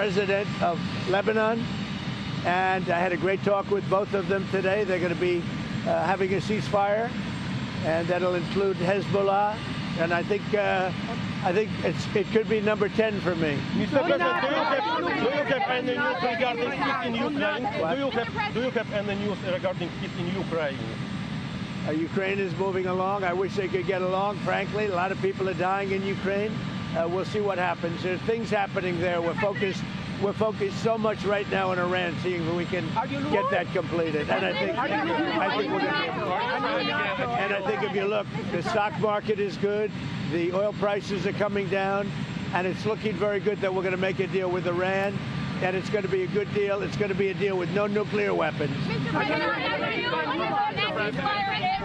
president of Lebanon, and I had a great talk with both of them today. They're going to be having a ceasefire, and that'll include Hezbollah, and I think it could be number 10 for me. Mr. President, do you have any news regarding peace in Ukraine? Do you have any news regarding peace in Ukraine? Ukraine is moving along. I wish they could get along, frankly. A lot of people are dying in Ukraine. We'll see what happens. There's things happening there. We're focused so much right now in Iran, seeing if we can get that completed. And I think we're going to. And I think if you look, the stock market is good. The oil prices are coming down, and it's looking very good that we're going to make a deal with Iran, and it's going to be a good deal. It's going to be a deal with no nuclear weapons. Mr. President,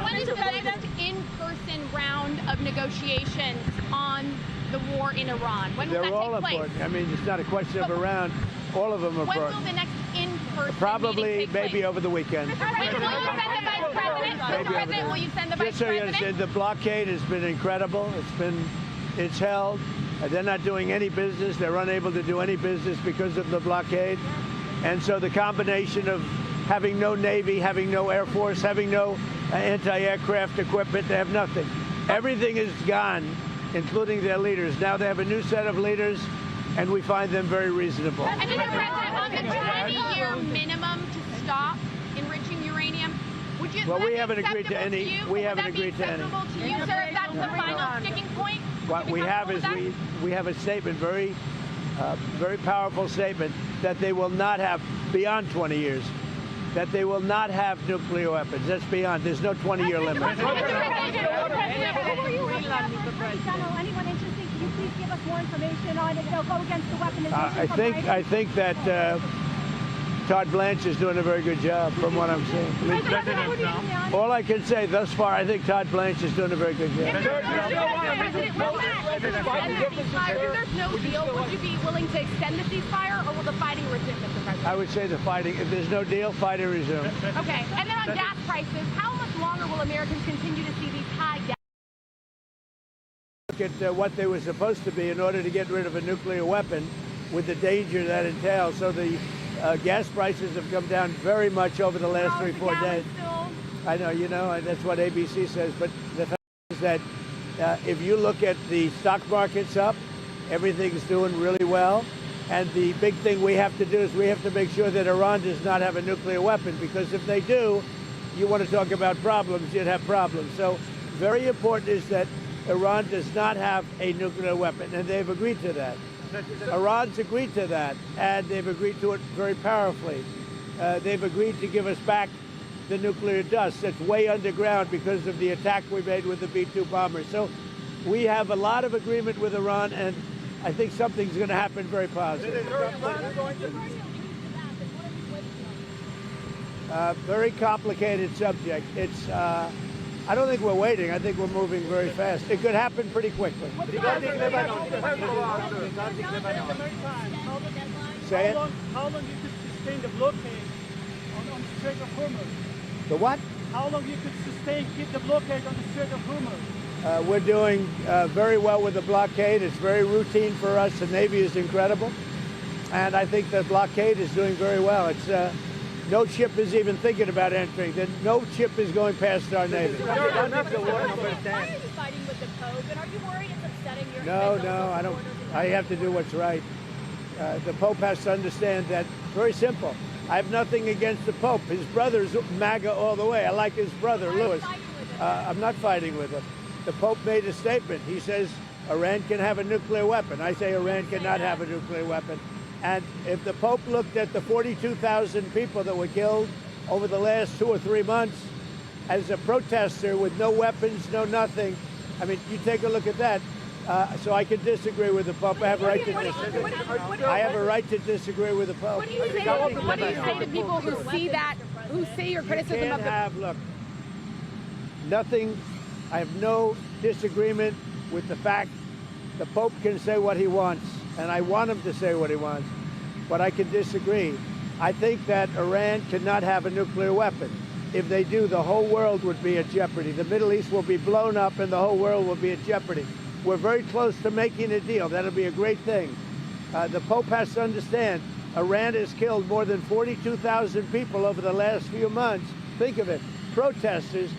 when is the next in-person round of negotiations on the war in Iran? When will that take place? They're all important. I mean, it's not a question of a round. All of them are important. When will the next in-person Probably, maybe over the weekend. Will you send the Vice President? Mr. President, will you send the Vice Just so you President? understand, the blockade has been incredible. It's held. They're not doing any business. They're unable to do any business because of the blockade. And so the combination of having no Navy, having no Air Force, having no anti-aircraft equipment, they have nothing. Everything is gone, including their leaders. Now they have a new set of leaders, and we find them very reasonable. And Mr. President, on the 20-year minimum to stop enriching uranium, would you? Well, we haven't agreed to any. We haven't agreed to any. Would that be acceptable to you, sir, if that's the final sticking point? What we have is we have a statement, very powerful statement, that they will not have beyond 20 years. That they will not have nuclear weapons. That's beyond. There's no 20-year limit. Anyone interested? Can you please give us more information on if they'll go against the weaponization? I think that Todd Blanche is doing a very good job, from what I'm seeing. All I can say thus far, I think Todd Blanche is doing a very good job. If there's no deal, would you be willing to extend the ceasefire, or will the fighting resume, Mr. President? I would say the fighting. If there's no deal, fighting resume. Okay. And then on gas prices, how much longer will Americans continue to see these high gas? Look at what they were supposed to be in order to get rid of a nuclear weapon, with the danger that entails. So the gas prices have come down very much over the last 3-4 days. I know, you know, that's what ABC says. But the fact is that if you look at the stock market's up, everything's doing really well. And the big thing we have to do is we have to make sure that Iran does not have a nuclear weapon, because if they do, you want to talk about problems, you'd have problems. So very important is that Iran does not have a nuclear weapon, and they've agreed to that. Iran's agreed to that, and they've agreed to it very powerfully. They've agreed to give us back the nuclear dust that's way underground because of the attack we made with the B-2 bombers. So we have a lot of agreement with Iran, and I think something's going to happen very positive. Very complicated subject. It's. I don't think we're waiting. I think we're moving very fast. It could happen pretty quickly. Say it. How long you could sustain the blockade on the Strait of Hormuz? The what? How long you could keep the blockade on the Strait of Hormuz? We're doing very well with the blockade. It's very routine for us. The Navy is incredible. And I think the blockade is doing very well. It's no ship is even thinking about entering. No ship is going past our Navy. Why are you fighting with the Pope? And are you worried it's upsetting your... No, I don't. I have to do what's right. The Pope has to understand that. Very simple. I have nothing against the Pope. His brother's MAGA all the way. I like his brother, Louis. I'm not fighting with him. The Pope made a statement. He says Iran can have a nuclear weapon. I say Iran cannot have a nuclear weapon. And if the Pope looked at the 42,000 people that were killed over the last 2 or 3 months as a protester with no weapons, no nothing, I mean, you take a look at that. So I can disagree with the Pope. I have a right to disagree. I have a right to disagree with the Pope. What do you say to people who see that, who see your criticism of the... Look, nothing, I have no disagreement with the fact the Pope can say what he wants, and I want him to say what he wants, but I can disagree. I think that Iran cannot have a nuclear weapon. If they do, the whole world would be at jeopardy. The Middle East will be blown up and the whole world will be at jeopardy. We're very close to making a deal. That'll be a great thing. The Pope has to understand, Iran has killed more than 42,000 people over the last few months. Think of it, protesters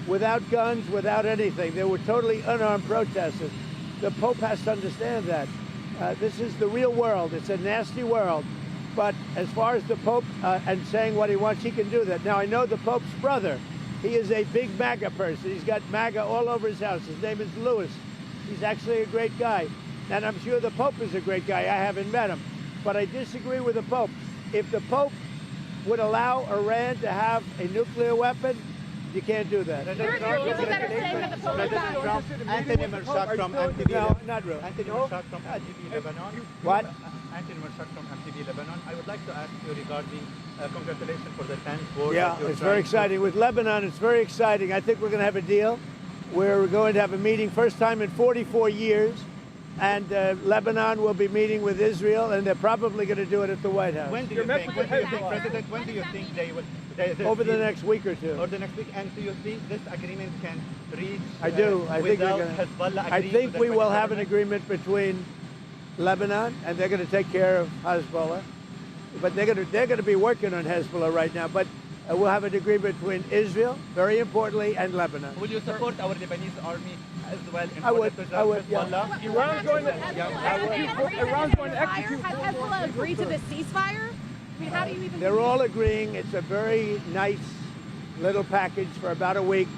without guns, without anything. They were totally unarmed protesters. The Pope has to understand that. This is the real world. It's a nasty world. But as far as the Pope and saying what he wants, he can do that. Now, I know the Pope's brother. He is a big MAGA person. He's got MAGA all over his house. His name is Louis. He's actually a great guy. And I'm sure the Pope is a great guy. I haven't met him. But I disagree with the Pope. If the Pope would allow Iran to have a nuclear weapon, you can't do that. There are people that are saying that the Pope is not. Anthony Mershak from MTD. No, not really. Anthony Mershak from MTD Lebanon. What? Anthony Mershak from MTD Lebanon. I would like to ask you regarding congratulations for the 10th war. Yeah, it's very exciting. With Lebanon, it's very exciting. I think we're going to have a deal. We're going to have a meeting, first time in 44 years. And Lebanon will be meeting with Israel, and they're probably going to do it at the White House. When do you think, President, when do you think they will? Over the next week or two. Or the next week, and do you think this agreement can reach? I do. I think without we're going Hezbollah I agreeing think to we the will have an agreement? agreement between Lebanon, and they're going to take care of Hezbollah. But they're going to be working on Hezbollah right now. But we'll have an agreement between Israel, very importantly, and Lebanon. Will you support our Lebanese army as well in I order would, to preserve I would, yeah. Hezbollah? Iran's going to Iran's going to execute. Has Hezbollah agreed to this ceasefire? I mean, how do you even? They're all agreeing. It's a very nice little package for about a week.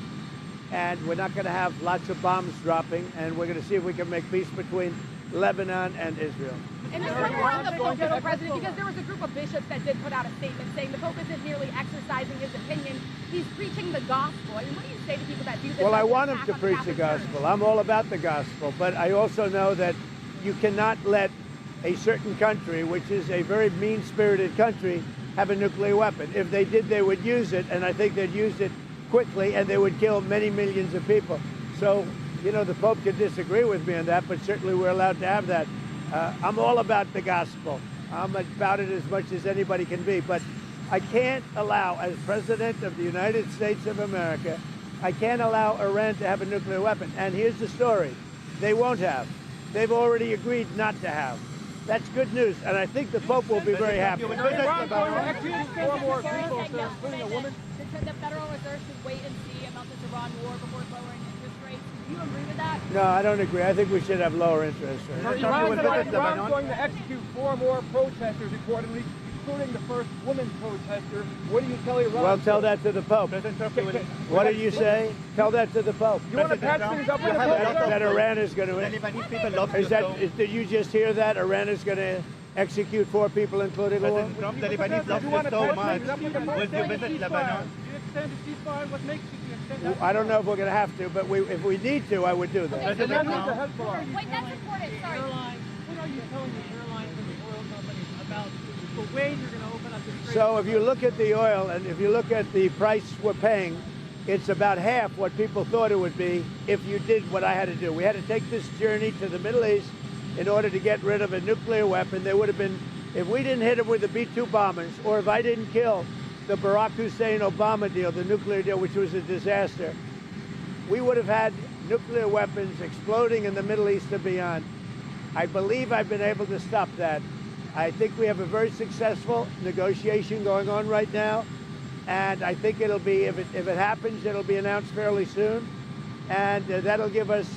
And we're not going to have lots of bombs dropping. And we're going to see if we can make peace between Lebanon and Israel. And just report on the Pope, Mr. President, because there was a group of bishops that did put out a statement saying the Pope isn't merely exercising his opinion, he's preaching the gospel. I mean, what do you say to people that do this? Well, I as an want him attack to on preach the Catholic Church? gospel. I'm all about the gospel. But I also know that you cannot let a certain country, which is a very mean-spirited country, have a nuclear weapon. If they did, they would use it, and I think they'd use it quickly, and they would kill many millions of people. So, you know, the Pope could disagree with me on that, but certainly we're allowed to have that. I'm all about the gospel. I'm about it as much as anybody can be, but I can't allow, as President of the United States of America, I can't allow Iran to have a nuclear weapon. And here's the story. They won't have. They've already agreed not to have. That's good news, and I think the Pope will be very happy. Iran's going to execute 4 more people, including a woman. The Federal Reserve should wait and see about this Iran war before lowering interest rates. Do you agree with that? No, I don't agree. I think we should have lower interest rates. Iran's going to execute 4 more protesters, reportedly, including the first woman protester. What do you tell Iran? Well, tell that to the Pope. What did you say? Tell that to the Pope. You want to patch things up with the That Iran is going The to... Lebanese people love Is you that? so. Did you just hear that? Iran is going to execute 4 people, including a woman? Trump, the Lebanese love you so much. Will you visit Lebanon? Do you extend the ceasefire? What makes you extend that? I don't know if we're going to have to, but if we need to, I would do that. And then there's the Hezbollah. Wait, that's important. Sorry. Airlines. What are you telling the airlines and the oil companies about the way you're going to open up the strait? So if you look at the oil and if you look at the price we're paying, it's about half what people thought it would be if you did what I had to do. We had to take this journey to the Middle East in order to get rid of a nuclear weapon. There would have been, if we didn't hit them with the B-2 bombers, or if I didn't kill the Barack Hussein-Obama deal, the nuclear deal, which was a disaster, we would have had nuclear weapons exploding in the Middle East and beyond. I believe I've been able to stop that. I think we have a very successful negotiation going on right now, and I think it'll be, if it happens, it'll be announced fairly soon, and that'll give us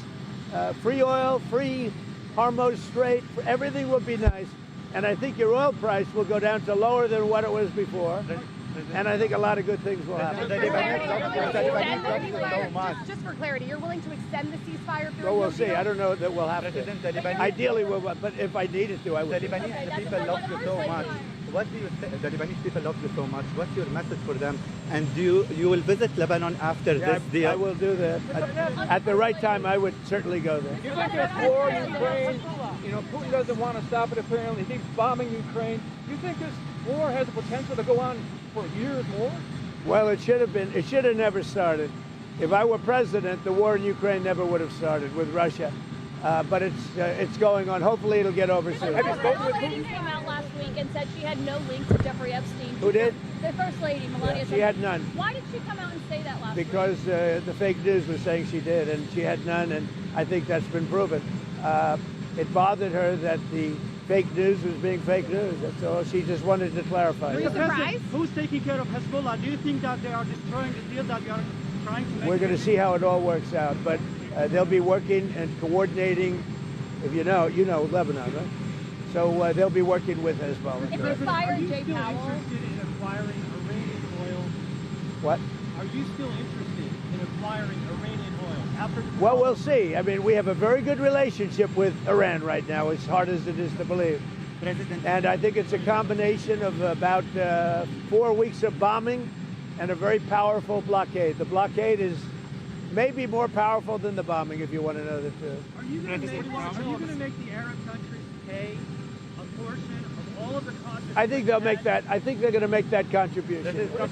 free oil, free Hormuz Strait, everything will be nice, and I think your oil price will go down to lower than what it was before, and I think a lot of good things will happen. The Lebanese love you so much. Just for clarity, you're willing to extend the ceasefire period? Well, we'll see. I don't know that we'll have President, the to. Lebanese, Ideally, we'll, but if I needed to, I the would. Lebanese people love you so much. What do you say? The Lebanese people love you so much. What's your message for them? And you will visit Lebanon after this deal? I will do that. At the right time, I would certainly go there. You think this war in Ukraine, you know, Putin doesn't want to stop it apparently. He keeps bombing Ukraine. You think this war has the potential to go on for years more? Well, it should have never started. If I were president, the war in Ukraine never would have started with Russia. But it's going on. Hopefully, it'll get over soon. The First Lady came out last week and said she had no link to Jeffrey Epstein. Who did? The First Lady, Melania. She had none. Why did she come out and say that last week? Because the fake news was saying she did, and she had none, and I think that's been proven. It bothered her that the fake news was being fake news. That's all. She just wanted to clarify. Are you surprised? Who's taking care of Hezbollah? Do you think that they are destroying the deal that we are trying to make? We're going to see how it all works out, but they'll be working and coordinating. If you know Lebanon, right? So they'll be working with Hezbollah. If they fire Jay still Powell, interested in acquiring Iranian oil? What? Are you still interested in acquiring Iranian oil after? Well, we'll see. I mean, we have a very good relationship with Iran right now, as hard as it is to believe. And I think it's a combination of about 4 weeks of bombing and a very powerful blockade. The blockade is maybe more powerful than the bombing, if you want to know the truth. Are you going to make the Arab countries pay a portion of all of the costs? I think they'll make that. I think they're going to make that contribution. I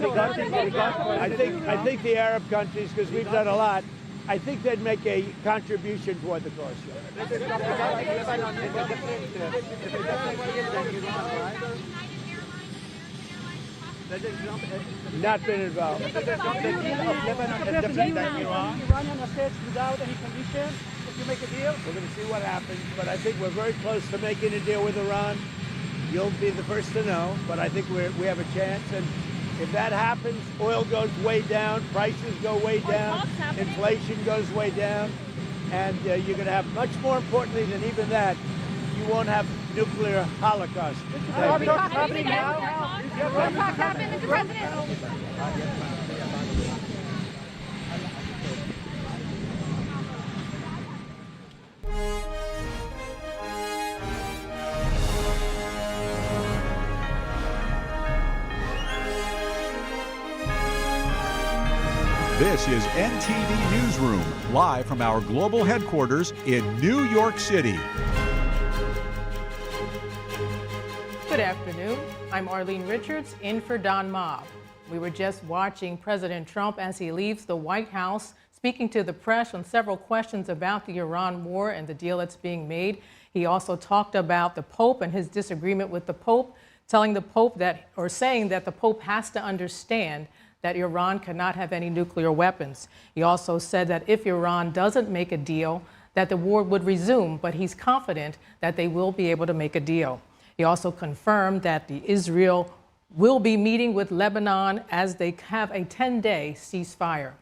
think the Arab countries, because we've done a lot, I think they'd make a contribution toward the cost. Not been involved. Iranian assets without any condition if you make a deal? We're going to see what happens, but I think we're very close to making a deal with Iran. You'll be the first to know, but I think we have a chance. And if that happens, oil goes way down, prices go way down, inflation goes way down, and you're going to have, much more importantly than even that, you won't have nuclear holocaust. talks happening now? What talks happened, Mr. President? This is NTD Newsroom, live from our global headquarters in New York City. Good afternoon. I'm Arlene Richards, in for Don Mobb. We were just watching President Trump as he leaves the White House, speaking to the press on several questions about the Iran war and the deal that's being made. He also talked about the Pope and his disagreement with the Pope, telling the Pope that, or saying that the Pope has to understand that Iran cannot have any nuclear weapons. He also said that if Iran doesn't make a deal, that the war would resume, but he's confident that they will be able to make a deal. He also confirmed that Israel will be meeting with Lebanon as they have a 10-day ceasefire.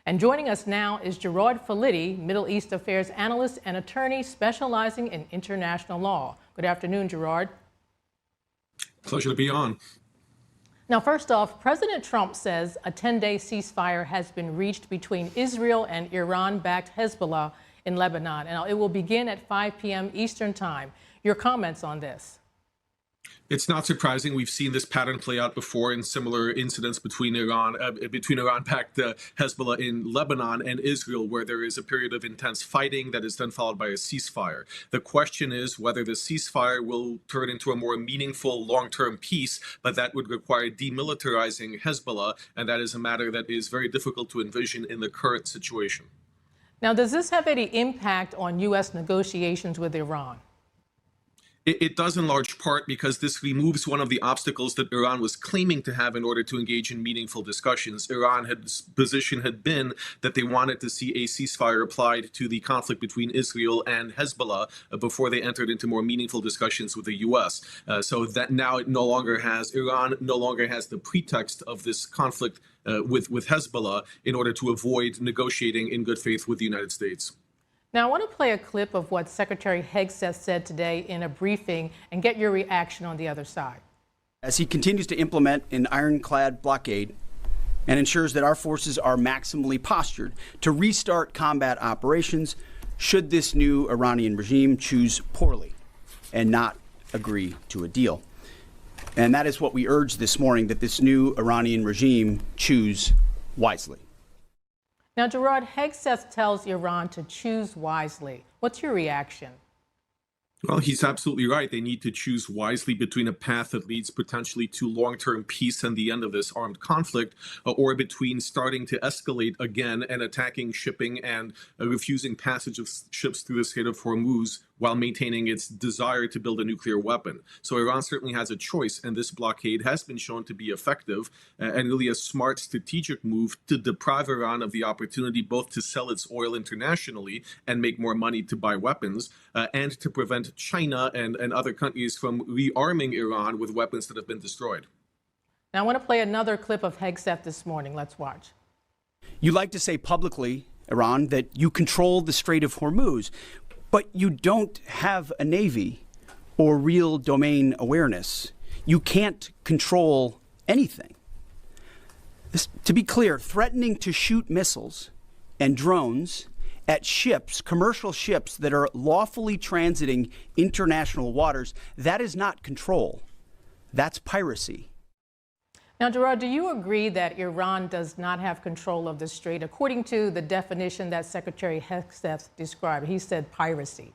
And joining us now is Gerard Filitti, Middle East Affairs analyst and attorney specializing in international law. Good afternoon, Gerard. Pleasure to be on. Now, first off, President Trump says a 10-day ceasefire has been reached between Israel and Iran-backed Hezbollah in Lebanon, and it will begin at 5 p.m. Eastern Time. Your comments on this? It's not surprising. We've seen this pattern play out before in similar incidents between Iran-backed Hezbollah in Lebanon and Israel, where there is a period of intense fighting that is then followed by a ceasefire. The question is whether the ceasefire will turn into a more meaningful long-term peace, but that would require demilitarizing Hezbollah, and that is a matter that is very difficult to envision in the current situation. Now, does this have any impact on U.S. negotiations with Iran? It does in large part because this removes one of the obstacles that Iran was claiming to have in order to engage in meaningful discussions. Iran's position had been that they wanted to see a ceasefire applied to the conflict between Israel and Hezbollah before they entered into more meaningful discussions with the U.S. So that now Iran no longer has the pretext of this conflict with Hezbollah in order to avoid negotiating in good faith with the United States. Now, I want to play a clip of what Secretary Hegseth said today in a briefing and get your reaction on the other side. As he continues to implement an ironclad blockade and ensures that our forces are maximally postured to restart combat operations should this new Iranian regime choose poorly and not agree to a deal. And that is what we urge this morning, that this new Iranian regime choose wisely. Now, Gerard, Hegseth tells Iran to choose wisely. What's your reaction? Well, he's absolutely right. They need to choose wisely between a path that leads potentially to long-term peace and the end of this armed conflict, or between starting to escalate again and attacking shipping and refusing passage of ships through the Strait of Hormuz while maintaining its desire to build a nuclear weapon. So Iran certainly has a choice, and this blockade has been shown to be effective and really a smart strategic move to deprive Iran of the opportunity both to sell its oil internationally and make more money to buy weapons, and to prevent China and other countries from rearming Iran with weapons that have been destroyed. Now I want to play another clip of Hegseth this morning. Let's watch. You like to say publicly, Iran, that you control the Strait of Hormuz, but you don't have a navy or real domain awareness. You can't control anything. To be clear, threatening to shoot missiles and drones at ships, commercial ships that are lawfully transiting international waters, that is not control. That's piracy. Now, Gerard, do you agree that Iran does not have control of the strait, according to the definition that Secretary Hegseth described? He said piracy.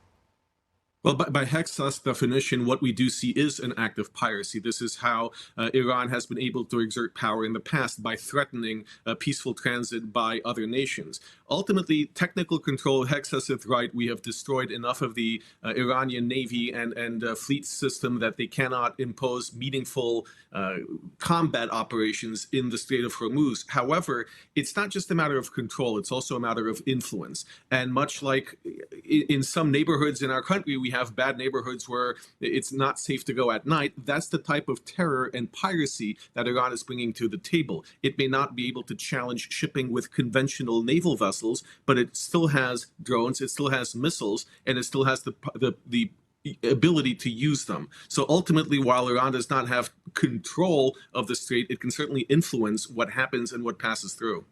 Well, by Hegseth's definition, what we do see is an act of piracy. This is how Iran has been able to exert power in the past, by threatening peaceful transit by other nations. Ultimately, technical control, Hegseth is right, we have destroyed enough of the Iranian Navy and fleet system that they cannot impose meaningful combat operations in the Strait of Hormuz. However, it's not just a matter of control, it's also a matter of influence. And much like in some neighborhoods in our country, we have bad neighborhoods where it's not safe to go at night. That's the type of terror and piracy that Iran is bringing to the table. It may not be able to challenge shipping with conventional naval vessels, but it still has drones, it still has missiles, and it still has the ability to use them. So ultimately, while Iran does not have control of the strait, it can certainly influence what happens and what passes through.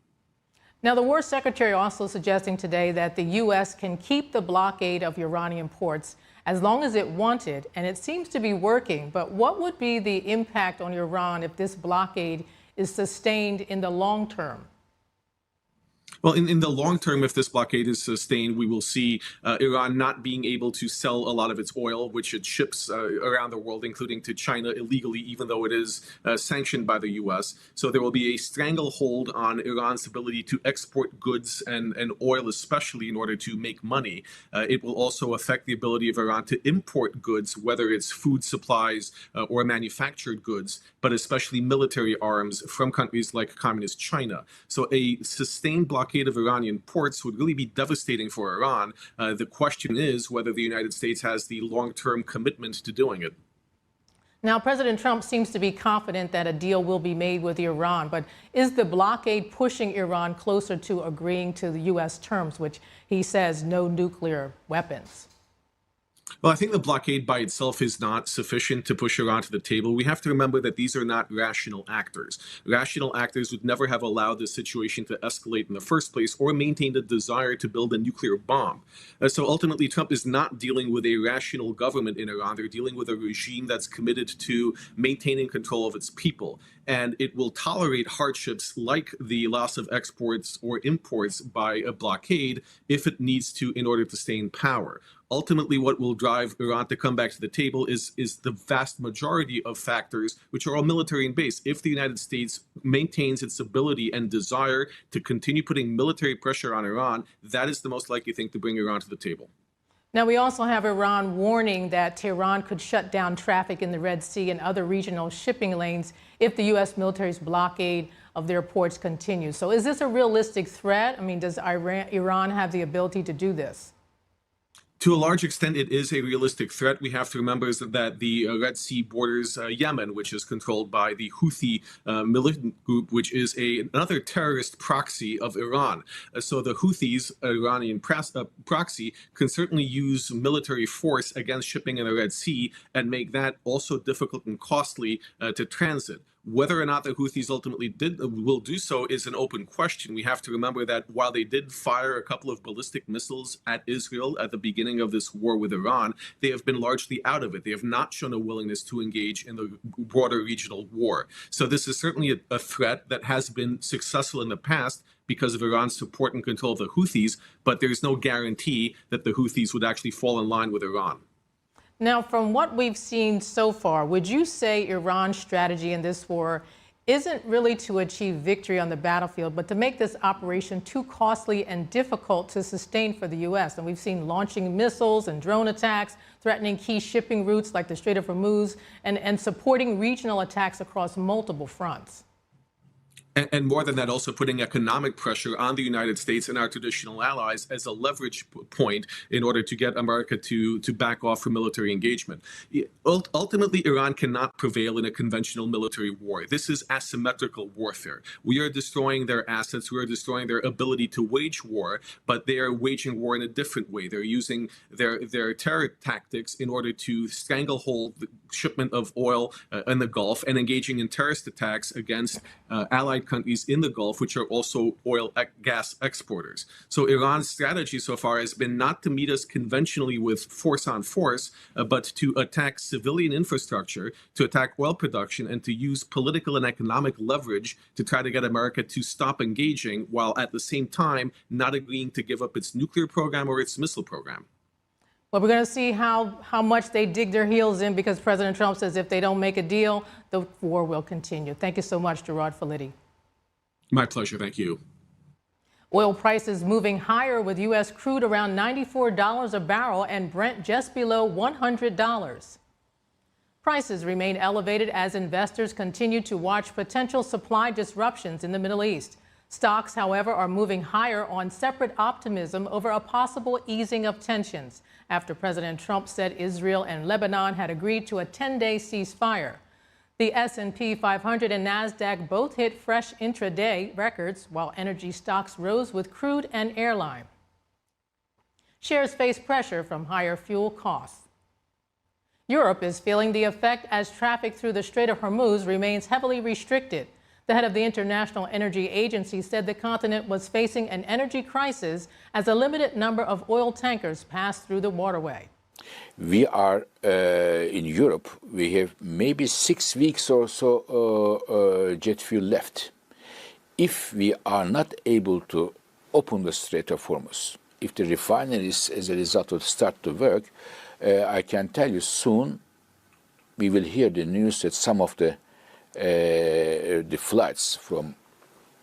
Now, the War Secretary also suggesting today that the U.S. can keep the blockade of Iranian ports as long as it wanted, and it seems to be working. But what would be the impact on Iran if this blockade is sustained in the long term? Well, in the long term, if this blockade is sustained, we will see Iran not being able to sell a lot of its oil, which it ships around the world, including to China illegally, even though it is sanctioned by the U.S. So there will be a stranglehold on Iran's ability to export goods and oil, especially in order to make money. It will also affect the ability of Iran to import goods, whether it's food supplies or manufactured goods, but especially military arms from countries like communist China. So a sustained blockade of Iranian ports would really be devastating for Iran. The question is whether the United States has the long-term commitment to doing it. Now, President Trump seems to be confident that a deal will be made with Iran, but is the blockade pushing Iran closer to agreeing to the U.S. terms, which he says no nuclear weapons? Well, I think the blockade by itself is not sufficient to push Iran to the table. We have to remember that these are not rational actors. Rational actors would never have allowed this situation to escalate in the first place or maintained a desire to build a nuclear bomb. So ultimately, Trump is not dealing with a rational government in Iran. They're dealing with a regime that's committed to maintaining control of its people. And it will tolerate hardships like the loss of exports or imports by a blockade if it needs to in order to stay in power. Ultimately, what will drive Iran to come back to the table is the vast majority of factors, which are all military in base. If the United States maintains its ability and desire to continue putting military pressure on Iran, that is the most likely thing to bring Iran to the table. Now, we also have Iran warning that Tehran could shut down traffic in the Red Sea and other regional shipping lanes if the U.S. military's blockade of their ports continues. So is this a realistic threat? I mean, does Iran have the ability to do this? To a large extent, it is a realistic threat. We have to remember that the Red Sea borders Yemen, which is controlled by the Houthi militant group, which is another terrorist proxy of Iran. So the Houthis, Iranian proxy, can certainly use military force against shipping in the Red Sea and make that also difficult and costly to transit. Whether or not the Houthis ultimately will do so is an open question. We have to remember that while they did fire a couple of ballistic missiles at Israel at the beginning of this war with Iran, they have been largely out of it. They have not shown a willingness to engage in the broader regional war. So this is certainly a threat that has been successful in the past because of Iran's support and control of the Houthis, but there's no guarantee that the Houthis would actually fall in line with Iran. Now, from what we've seen so far, would you say Iran's strategy in this war isn't really to achieve victory on the battlefield, but to make this operation too costly and difficult to sustain for the U.S. And we've seen launching missiles and drone attacks, threatening key shipping routes like the Strait of Hormuz, and supporting regional attacks across multiple fronts. And more than that, also putting economic pressure on the United States and our traditional allies as a leverage point in order to get America to back off from military engagement. Ultimately, Iran cannot prevail in a conventional military war. This is asymmetrical warfare. We are destroying their assets. We are destroying their ability to wage war, but they are waging war in a different way. They're using their terror tactics in order to stranglehold the shipment of oil in the Gulf and engaging in terrorist attacks against allied countries in the Gulf, which are also oil gas exporters. So Iran's strategy so far has been not to meet us conventionally with force on force, but to attack civilian infrastructure, to attack oil production, and to use political and economic leverage to try to get America to stop engaging, while at the same time not agreeing to give up its nuclear program or its missile program. Well, we're going to see how much they dig their heels in, because President Trump says if they don't make a deal, the war will continue. Thank you so much, Gerard Filitti. My pleasure. Thank you. Oil prices moving higher, with U.S. crude around $94 a barrel and Brent just below $100. Prices remain elevated as investors continue to watch potential supply disruptions in the Middle East. Stocks, however, are moving higher on separate optimism over a possible easing of tensions after President Trump said Israel and Lebanon had agreed to a 10-day ceasefire. The S&P 500 and NASDAQ both hit fresh intraday records, while energy stocks rose with crude and airline. Shares face pressure from higher fuel costs. Europe is feeling the effect as traffic through the Strait of Hormuz remains heavily restricted. The head of the International Energy Agency said the continent was facing an energy crisis as a limited number of oil tankers passed through the waterway. We are in Europe, we have maybe 6 weeks or so jet fuel left. If we are not able to open the Strait of Hormuz, if the refineries as a result will start to work, I can tell you soon we will hear the news that some of the flights from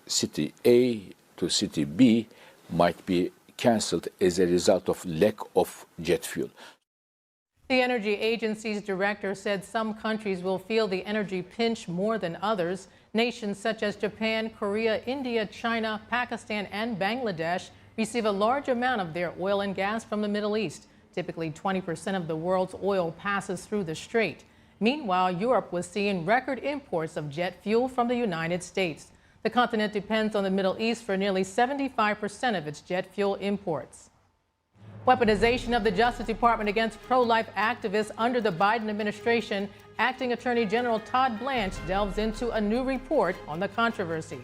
city A to city B might be cancelled as a result of lack of jet fuel. The Energy Agency's director said some countries will feel the energy pinch more than others. Nations such as Japan, Korea, India, China, Pakistan, and Bangladesh receive a large amount of their oil and gas from the Middle East. Typically, 20% of the world's oil passes through the strait. Meanwhile, Europe was seeing record imports of jet fuel from the United States. The continent depends on the Middle East for nearly 75% of its jet fuel imports. Weaponization of the Justice Department against pro-life activists under the Biden administration. Acting Attorney General Todd Blanche delves into a new report on the controversy.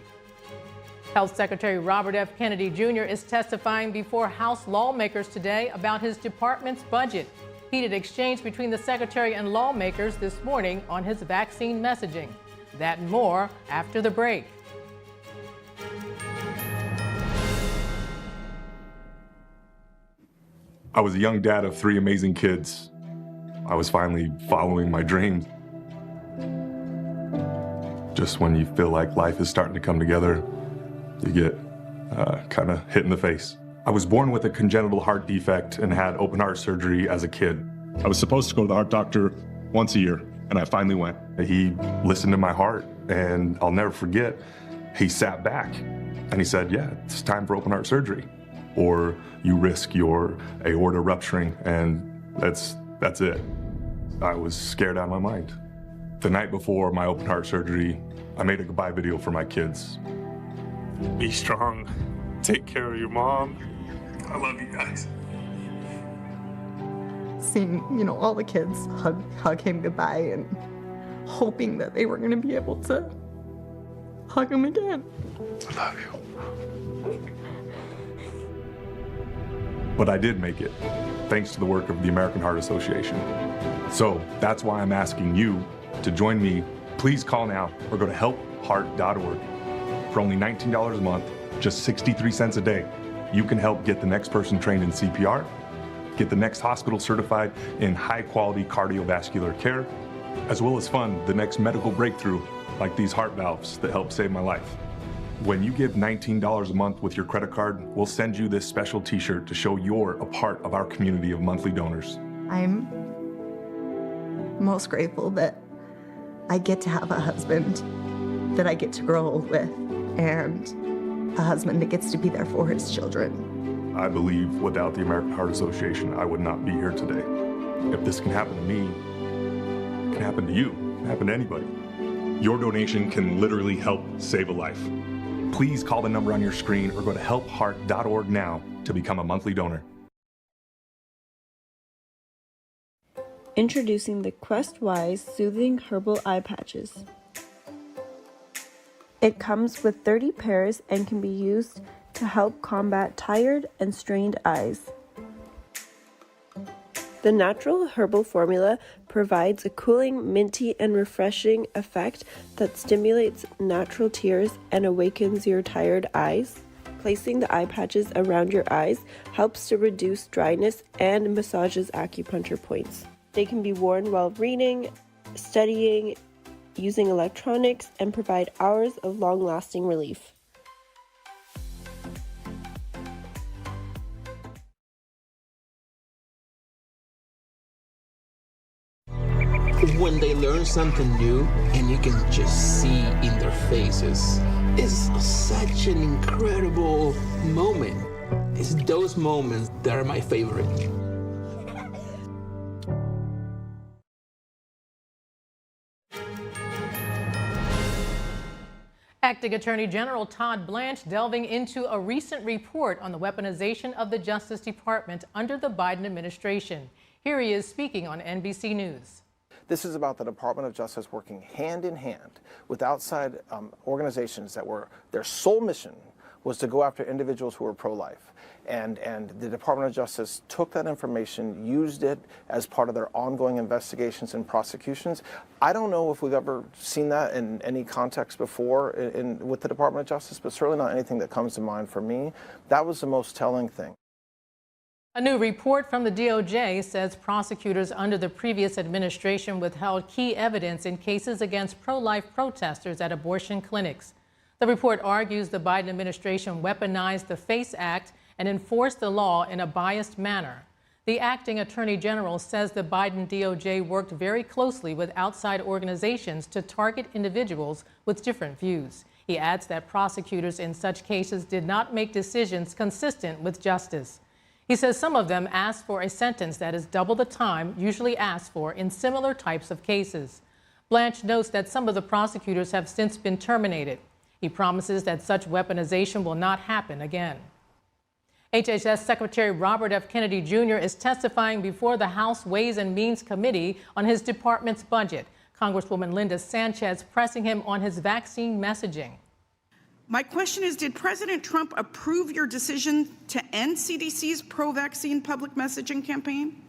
Health Secretary Robert F. Kennedy Jr. is testifying before House lawmakers today about his department's budget. Heated exchange between the secretary and lawmakers this morning on his vaccine messaging. That and more after the break. I was a young dad of 3 amazing kids. I was finally following my dreams. Just when you feel like life is starting to come together, you get kind of hit in the face. I was born with a congenital heart defect and had open heart surgery as a kid. I was supposed to go to the heart doctor once a year, and I finally went. He listened to my heart, and I'll never forget, he sat back and he said, yeah, it's time for open heart surgery, or you risk your aorta rupturing, and that's it. I was scared out of my mind. The night before my open heart surgery, I made a goodbye video for my kids. Be strong, take care of your mom. I love you guys. Seeing, all the kids hug him goodbye and hoping that they were going to be able to hug him again. I love you. But I did make it, thanks to the work of the American Heart Association. So that's why I'm asking you to join me. Please call now or go to helpheart.org. For only $19 a month, just 63 cents a day, you can help get the next person trained in CPR, get the next hospital certified in high-quality cardiovascular care, as well as fund the next medical breakthrough like these heart valves that help save my life. When you give $19 a month with your credit card, we'll send you this special t-shirt to show you're a part of our community of monthly donors. I'm most grateful that I get to have a husband that I get to grow old with, and a husband that gets to be there for his children. I believe without the American Heart Association, I would not be here today. If this can happen to me, it can happen to you, it can happen to anybody. Your donation can literally help save a life. Please call the number on your screen or go to helpheart.org now to become a monthly donor. Introducing the QuestWise Soothing Herbal Eye Patches. It comes with 30 pairs and can be used to help combat tired and strained eyes. The natural herbal formula provides a cooling, minty, and refreshing effect that stimulates natural tears and awakens your tired eyes. Placing the eye patches around your eyes helps to reduce dryness and massages acupuncture points. They can be worn while reading, studying, using electronics, and provide hours of long-lasting relief. When they learn something new and you can just see in their faces, it's such an incredible moment. It's those moments that are my favorite. Acting Attorney General Todd Blanche delving into a recent report on the weaponization of the Justice Department under the Biden administration. Here he is speaking on NBC News. This is about the Department of Justice working hand in hand with outside organizations that were, their sole mission was to go after individuals who were pro-life. And the Department of Justice took that information, used it as part of their ongoing investigations and prosecutions. I don't know if we've ever seen that in any context before with the Department of Justice, but certainly not anything that comes to mind for me. That was the most telling thing. A new report from the DOJ says prosecutors under the previous administration withheld key evidence in cases against pro-life protesters at abortion clinics. The report argues the Biden administration weaponized the FACE Act and enforced the law in a biased manner. The acting attorney general says the Biden DOJ worked very closely with outside organizations to target individuals with different views. He adds that prosecutors in such cases did not make decisions consistent with justice. He says some of them asked for a sentence that is double the time usually asked for in similar types of cases. Blanche notes that some of the prosecutors have since been terminated. He promises that such weaponization will not happen again. HHS Secretary Robert F. Kennedy Jr. is testifying before the House Ways and Means Committee on his department's budget. Congresswoman Linda Sanchez pressing him on his vaccine messaging. My question is, did President Trump approve your decision to end CDC's pro-vaccine public messaging campaign?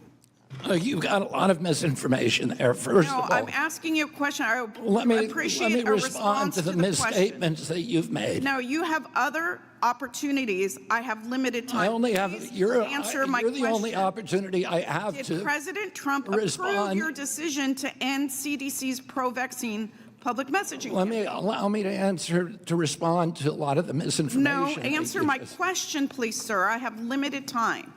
You've got a lot of misinformation there. First of all, I'm asking you a question. I let me appreciate a respond to the misstatements question. that you've made. No, you have other opportunities. I have limited time. I only have you're the only opportunity I have to Did President Trump respond. approve your decision to end CDC's pro-vaccine public messaging? Allow me to respond to a lot of the misinformation. No, answer my question, please, sir. I have limited time.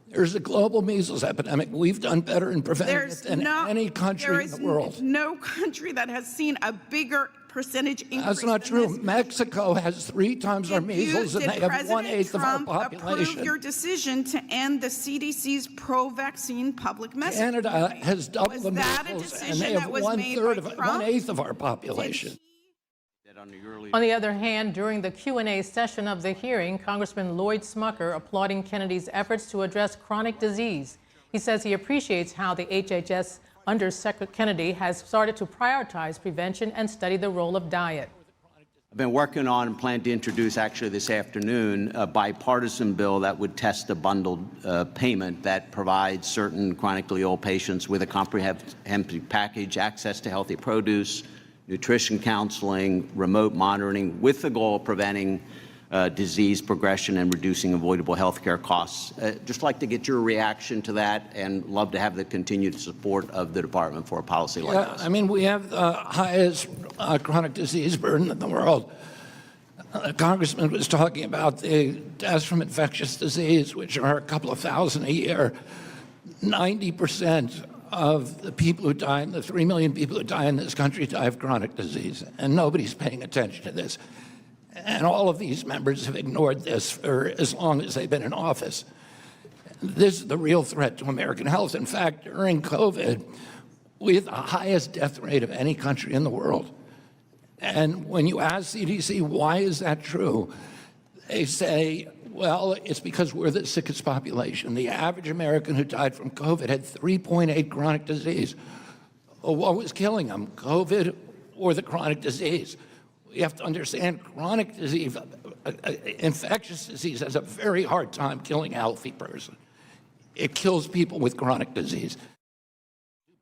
There's a global measles epidemic. We've done better in preventing it than any country in the world. There is no country that has seen a bigger percentage increase. That's not true. Mexico has 3 times our measles, and they have 1/8 of our population. Approve your decision to end the CDC's pro-vaccine public messaging? Canada has doubled the that a measles, and decision they have that was made by Trump? 1/8 of our population. On the other hand, during the Q&A session of the hearing, Congressman Lloyd Smucker applauding Kennedy's efforts to address chronic disease. He says he appreciates how the HHS under Secretary Kennedy has started to prioritize prevention and study the role of diet. I've been working on and plan to introduce actually this afternoon a bipartisan bill that would test a bundled payment that provides certain chronically ill patients with a comprehensive package, access to healthy produce, nutrition counseling, remote monitoring, with the goal of preventing disease progression and reducing avoidable health care costs. Just like to get your reaction to that and love to have the continued support of the department for a policy like this. I mean, we have the highest chronic disease burden in the world. The congressman was talking about the deaths from infectious disease, which are a couple of thousand a year. 90% of the people who die, the 3 million people who die in this country, die of chronic disease, and nobody's paying attention to this. And all of these members have ignored this for as long as they've been in office. This is the real threat to American health. In fact, during COVID, we had the highest death rate of any country in the world. And when you ask CDC, why is that true? They say, well, it's because we're the sickest population. The average American who died from COVID had 3.8 chronic disease. Well, what was killing them, COVID or the chronic disease? You have to understand chronic disease, infectious disease has a very hard time killing a healthy person. It kills people with chronic disease.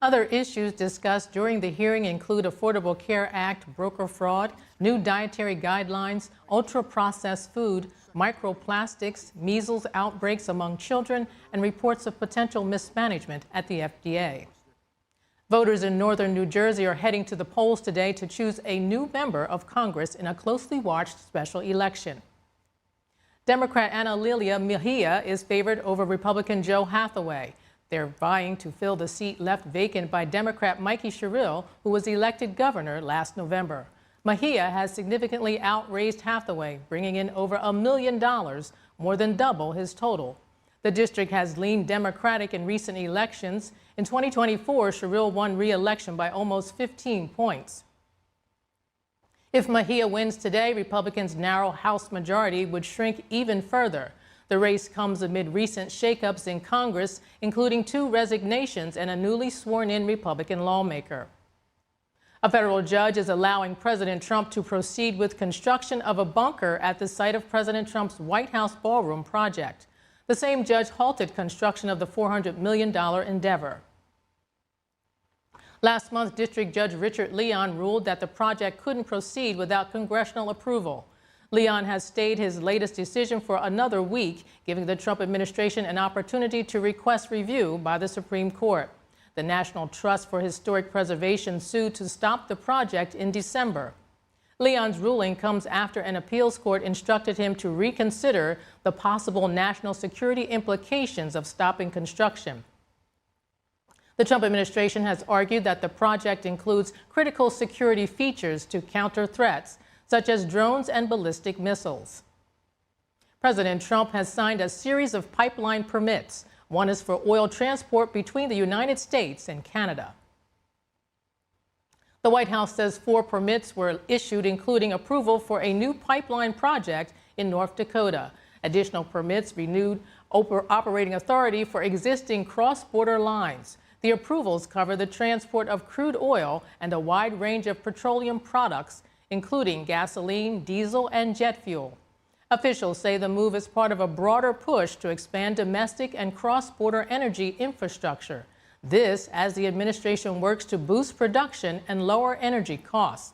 Other issues discussed during the hearing include Affordable Care Act, broker fraud, new dietary guidelines, ultra-processed food, microplastics, measles outbreaks among children, and reports of potential mismanagement at the FDA. Voters in northern New Jersey are heading to the polls today to choose a new member of Congress in a closely watched special election. Democrat Ana Lilia Mejia is favored over Republican Joe Hathaway. They're vying to fill the seat left vacant by Democrat Mikey Sherrill, who was elected governor last November. Mejia has significantly outraised Hathaway, bringing in over $1 million, more than double his total. The district has leaned Democratic in recent elections. In 2024, Sherrill won re-election by almost 15 points. If Mejia wins today, Republicans' narrow House majority would shrink even further. The race comes amid recent shakeups in Congress, including 2 resignations and a newly sworn-in Republican lawmaker. A federal judge is allowing President Trump to proceed with construction of a bunker at the site of President Trump's White House ballroom project. The same judge halted construction of the $400 million endeavor. Last month, District Judge Richard Leon ruled that the project couldn't proceed without congressional approval. Leon has stayed his latest decision for another week, giving the Trump administration an opportunity to request review by the Supreme Court. The National Trust for Historic Preservation sued to stop the project in December. Leon's ruling comes after an appeals court instructed him to reconsider the possible national security implications of stopping construction. The Trump administration has argued that the project includes critical security features to counter threats, such as drones and ballistic missiles. President Trump has signed a series of pipeline permits. One is for oil transport between the United States and Canada. The White House says 4 permits were issued, including approval for a new pipeline project in North Dakota. Additional permits renewed operating authority for existing cross-border lines. The approvals cover the transport of crude oil and a wide range of petroleum products, including gasoline, diesel, and jet fuel. Officials say the move is part of a broader push to expand domestic and cross-border energy infrastructure. This as the administration works to boost production and lower energy costs.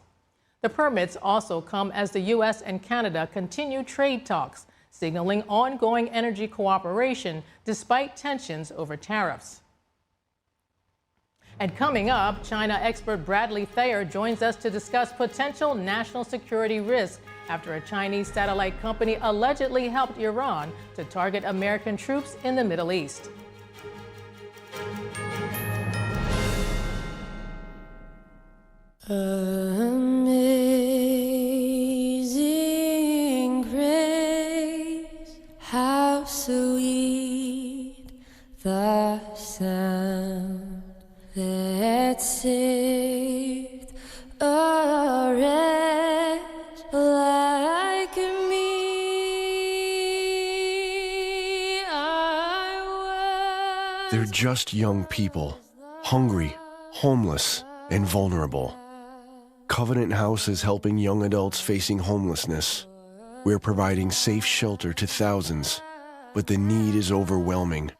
The permits also come as the U.S. and Canada continue trade talks, signaling ongoing energy cooperation despite tensions over tariffs. And coming up, China expert Bradley Thayer joins us to discuss potential national security risks after a Chinese satellite company allegedly helped Iran to target American troops in the Middle East. Amazing grace, how sweet the sound that saved a wretch like me. They're just young people, hungry, homeless, and vulnerable. Covenant House is helping young adults facing homelessness. We're providing safe shelter to thousands, but the need is overwhelming.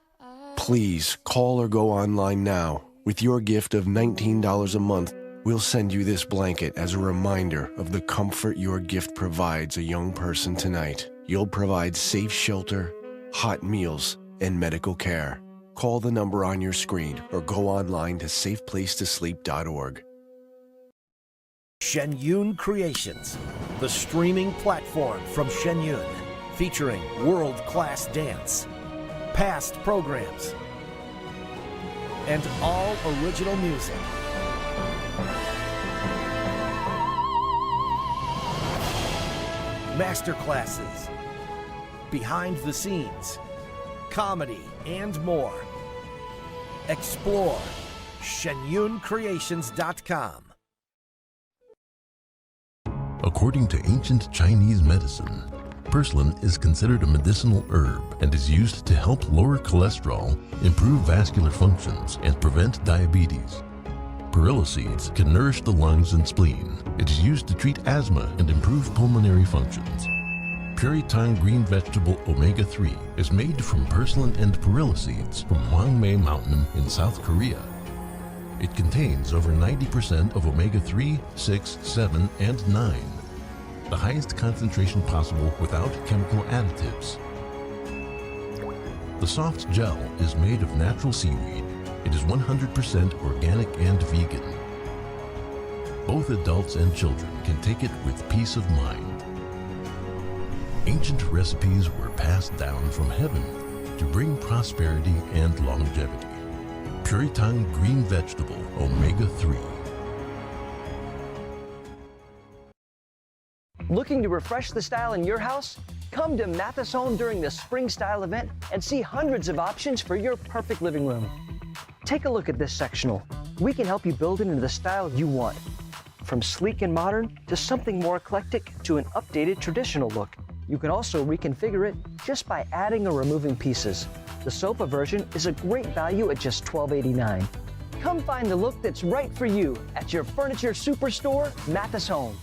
Please call or go online now. With your gift of $19 a month, we'll send you this blanket as a reminder of the comfort your gift provides a young person tonight. You'll provide safe shelter, hot meals, and medical care. Call the number on your screen or go online to safeplacetosleep.org. Shenyun Creations, the streaming platform from Shenyun, featuring world-class dance, past programs, and all original music. Masterclasses, behind the scenes, comedy, and more. Explore shenyuncreations.com. According to ancient Chinese medicine, purslane is considered a medicinal herb and is used to help lower cholesterol, improve vascular functions, and prevent diabetes. Perilla seeds can nourish the lungs and spleen. It is used to treat asthma and improve pulmonary functions. Puritang green vegetable omega-3 is made from purslane and perilla seeds from Hwangmae Mountain in South Korea. It contains over 90% of omega-3, 6, 7, and 9, the highest concentration possible without chemical additives. The soft gel is made of natural seaweed. It is 100% organic and vegan. Both adults and children can take it with peace of mind. Ancient recipes were passed down from heaven to bring prosperity and longevity. Puritang green vegetable omega-3. Looking to refresh the style in your house? Come to Mathis Home during the Spring Style event and see hundreds of options for your perfect living room. Take a look at this sectional. We can help you build it into the style you want. From sleek and modern to something more eclectic to an updated traditional look. You can also reconfigure it just by adding or removing pieces. The sofa version is a great value at just $12.89. Come find the look that's right for you at your furniture superstore, Mathis Home.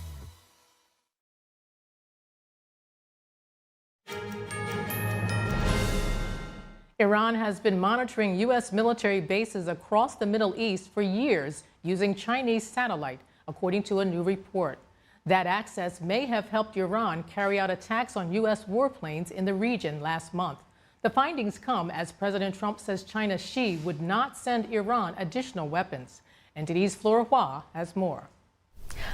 Iran has been monitoring U.S. military bases across the Middle East for years using Chinese satellite, according to a new report. That access may have helped Iran carry out attacks on U.S. warplanes in the region last month. The findings come as President Trump says China's Xi would not send Iran additional weapons. NTD's Flora Hua has more.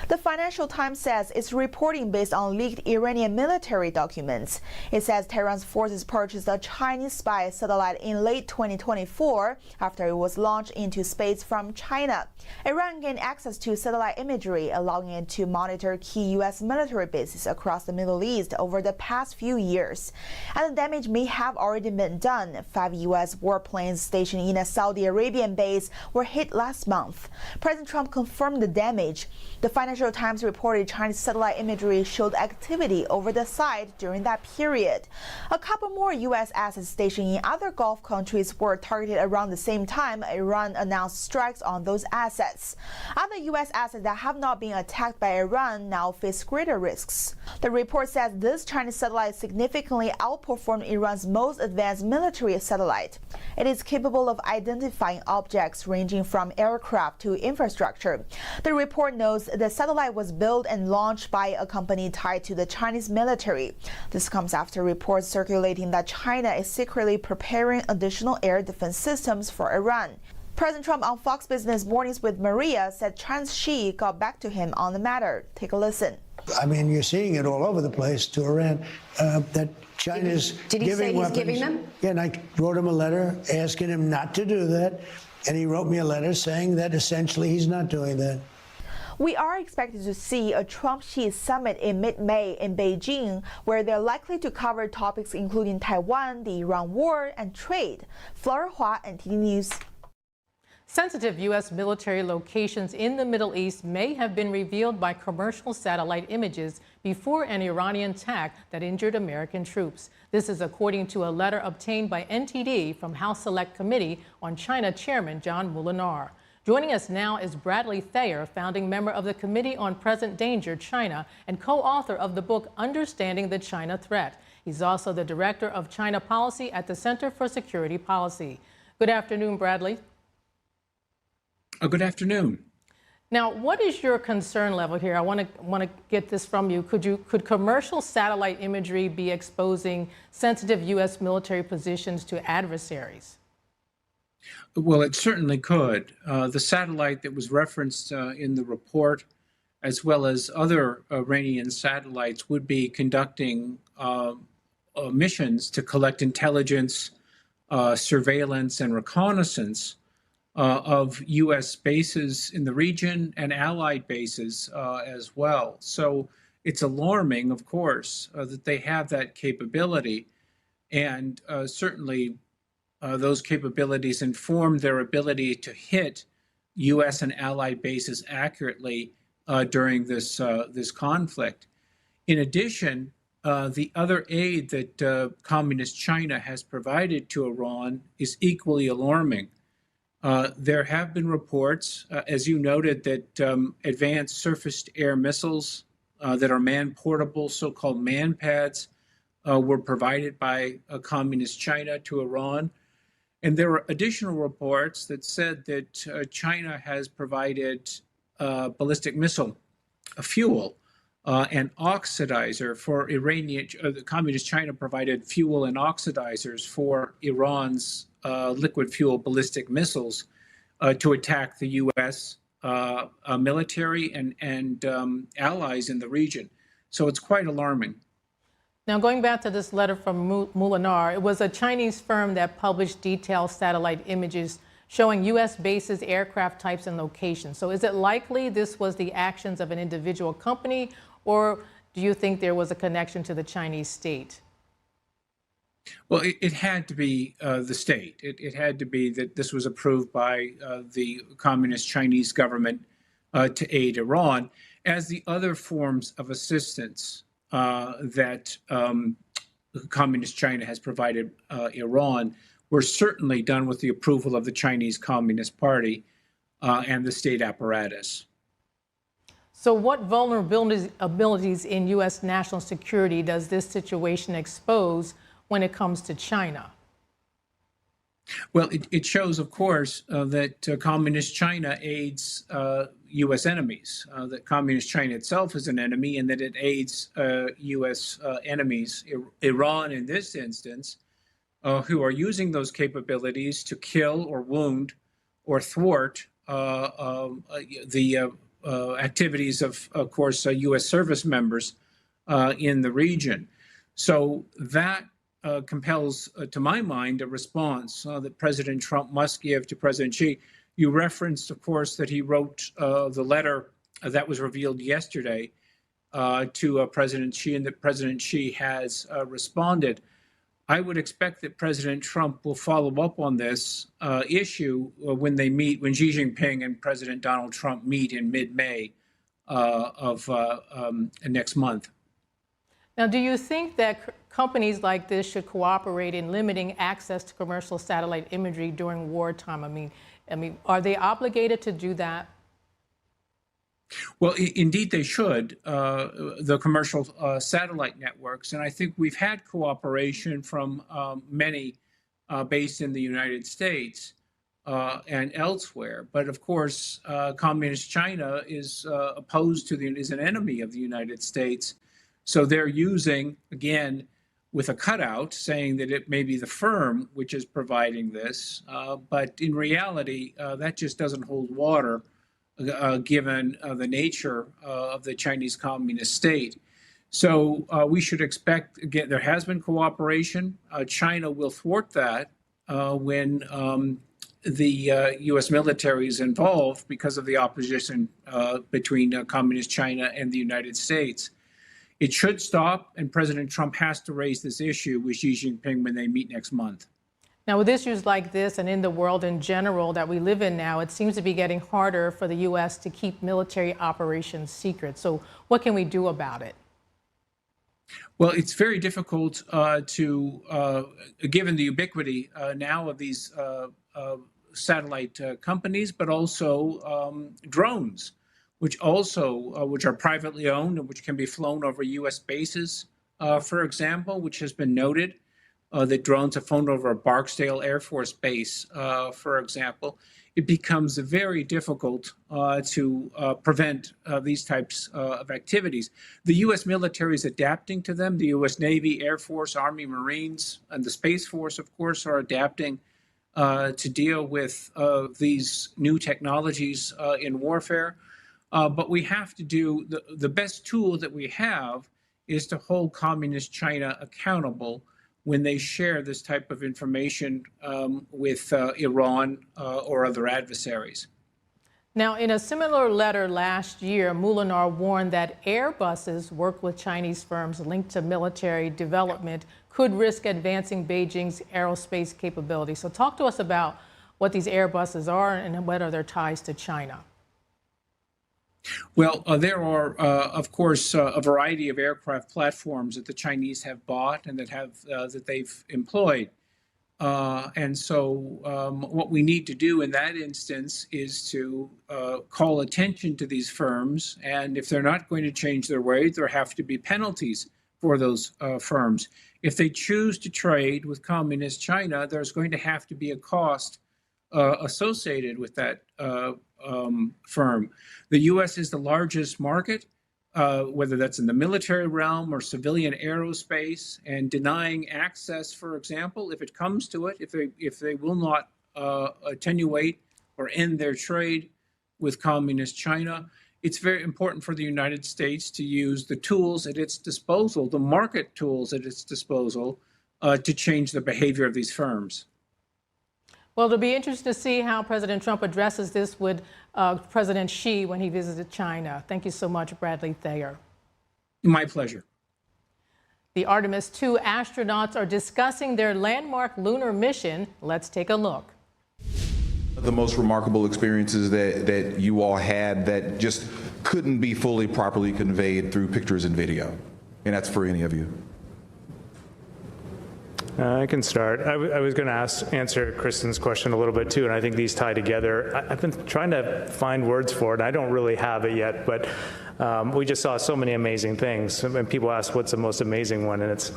The Financial Times says it's reporting based on leaked Iranian military documents. It says Tehran's forces purchased a Chinese spy satellite in late 2024 after it was launched into space from China. Iran gained access to satellite imagery, allowing it to monitor key U.S. military bases across the Middle East over the past few years. And the damage may have already been done. 5 U.S. warplanes stationed in a Saudi Arabian base were hit last month. President Trump confirmed the damage. The Financial Times reported Chinese satellite imagery showed activity over the site during that period. A couple more U.S. assets stationed in other Gulf countries were targeted around the same time Iran announced strikes on those assets. Other U.S. assets that have not been attacked by Iran now face greater risks. The report says this Chinese satellite significantly outperformed Iran's most advanced military satellite. It is capable of identifying objects ranging from aircraft to infrastructure. The report notes the satellite was built and launched by a company tied to the Chinese military. This comes after reports circulating that China is secretly preparing additional air defense systems for Iran. President Trump on Fox Business Mornings with Maria said China's Xi got back to him on the matter. Take a listen. I mean, you're seeing it all over the place to Iran, that China's Did he say he's giving them? Yeah, and I wrote him a letter asking him not to do that. And he wrote me a letter saying that essentially he's not doing that. We are expected to see a Trump-Xi summit in mid-May in Beijing, where they're likely to cover topics including Taiwan, the Iran war, and trade. Flora Hua, NTD News. Sensitive U.S. military locations in the Middle East may have been revealed by commercial satellite images before an Iranian attack that injured American troops. This is according to a letter obtained by NTD from House Select Committee on China Chairman John Molinar. Joining us now is Bradley Thayer, founding member of the Committee on Present Danger, China, and co-author of the book Understanding the China Threat. He's also the Director of China Policy at the Center for Security Policy. Good afternoon, Bradley. Good afternoon. Now, what is your concern level here? I want to get this from you. Could commercial satellite imagery be exposing sensitive U.S. military positions to adversaries? Well, it certainly could. The satellite that was referenced in the report as well as other Iranian satellites, would be conducting missions to collect intelligence, surveillance, and reconnaissance of U.S. bases in the region and allied bases as well. So it's alarming, of course, that they have that capability. And certainly those capabilities inform their ability to hit U.S. and allied bases accurately during this conflict. In addition, the other aid that Communist China has provided to Iran is equally alarming. There have been reports, as you noted, that advanced surface-to-air missiles that are man-portable, so-called man-pads, were provided by Communist China to Iran. And there were additional reports that said that China has provided ballistic missile fuel and oxidizer for Iranian. Communist China provided fuel and oxidizers for Iran's liquid fuel ballistic missiles to attack the U.S. Military and allies in the region. So it's quite alarming. Now, going back to this letter from Moulinar, it was a Chinese firm that published detailed satellite images showing U.S. bases, aircraft types, and locations. So is it likely this was the actions of an individual company, or do you think there was a connection to the Chinese state? Well, it had to be the state. It had to be that this was approved by the Communist Chinese government to aid Iran, as the other forms of assistance that Communist China has provided Iran were certainly done with the approval of the Chinese Communist Party and the state apparatus. So what vulnerabilities in U.S. national security does this situation expose when it comes to China? Well, it shows, of course, that Communist China aids U.S. enemies, that Communist China itself is an enemy, and that it aids U.S. enemies, Iran in this instance, who are using those capabilities to kill or wound or thwart the activities of course, U.S. service members in the region. So that compels, to my mind, a response that President Trump must give to President Xi. You referenced, of course, that he wrote the letter that was revealed yesterday to President Xi, and that President Xi has responded. I would expect that President Trump will follow up on this issue when they meet, when Xi Jinping and President Donald Trump meet in mid-May of next month. Now, do you think that companies like this should cooperate in limiting access to commercial satellite imagery during wartime? I mean, are they obligated to do that? Well, indeed they should, the commercial satellite networks. And I think we've had cooperation from many based in the United States and elsewhere. But of course, Communist China is opposed to is an enemy of the United States. So they're using, again, with a cutout, saying that it may be the firm which is providing this. But in reality, that just doesn't hold water, given the nature of the Chinese Communist state. So we should expect, again, there has been cooperation. China will thwart that when the U.S. military is involved because of the opposition between Communist China and the United States. It should stop, and President Trump has to raise this issue with Xi Jinping when they meet next month. Now, with issues like this and in the world in general that we live in now, it seems to be getting harder for the U.S. to keep military operations secret. So what can we do about it? Well, it's very difficult given the ubiquity now of these satellite companies, but also drones, which are privately owned and which can be flown over U.S. bases, for example, which has been noted. That drones have flown over a Barksdale Air Force Base, for example. It becomes very difficult to prevent these types of activities. The U.S. military is adapting to them. The U.S. Navy, Air Force, Army, Marines, and the Space Force, of course, are adapting to deal with these new technologies in warfare. But we have to do, the best tool that we have is to hold Communist China accountable when they share this type of information with Iran or other adversaries. Now, in a similar letter last year, Molinar warned that Airbuses work with Chinese firms linked to military development could risk advancing Beijing's aerospace capability. So talk to us about what these Airbuses are and what are their ties to China. Well, there are, of course, a variety of aircraft platforms that the Chinese have bought and that they've employed. And so what we need to do in that instance is to call attention to these firms. And if they're not going to change their ways, there have to be penalties for those firms. If they choose to trade with Communist China, there's going to have to be a cost associated with that firm. The U.S. is the largest market, whether that's in the military realm or civilian aerospace, and denying access, for example, if it comes to it, if they will not attenuate or end their trade with Communist China, it's very important for the United States to use the tools at its disposal, the market tools at its disposal, to change the behavior of these firms. Well, it'll be interesting to see how President Trump addresses this with President Xi when he visited China. Thank you so much, Bradley Thayer. My pleasure. The Artemis II astronauts are discussing their landmark lunar mission. Let's take a look. The most remarkable experiences that you all had that just couldn't be fully properly conveyed through pictures and video. And that's for any of you. I can start. I was going to answer Kristen's question a little bit too, and I think these tie together. I've been trying to find words for it. I don't really have it yet, but we just saw so many amazing things. And people ask, what's the most amazing one? And it's,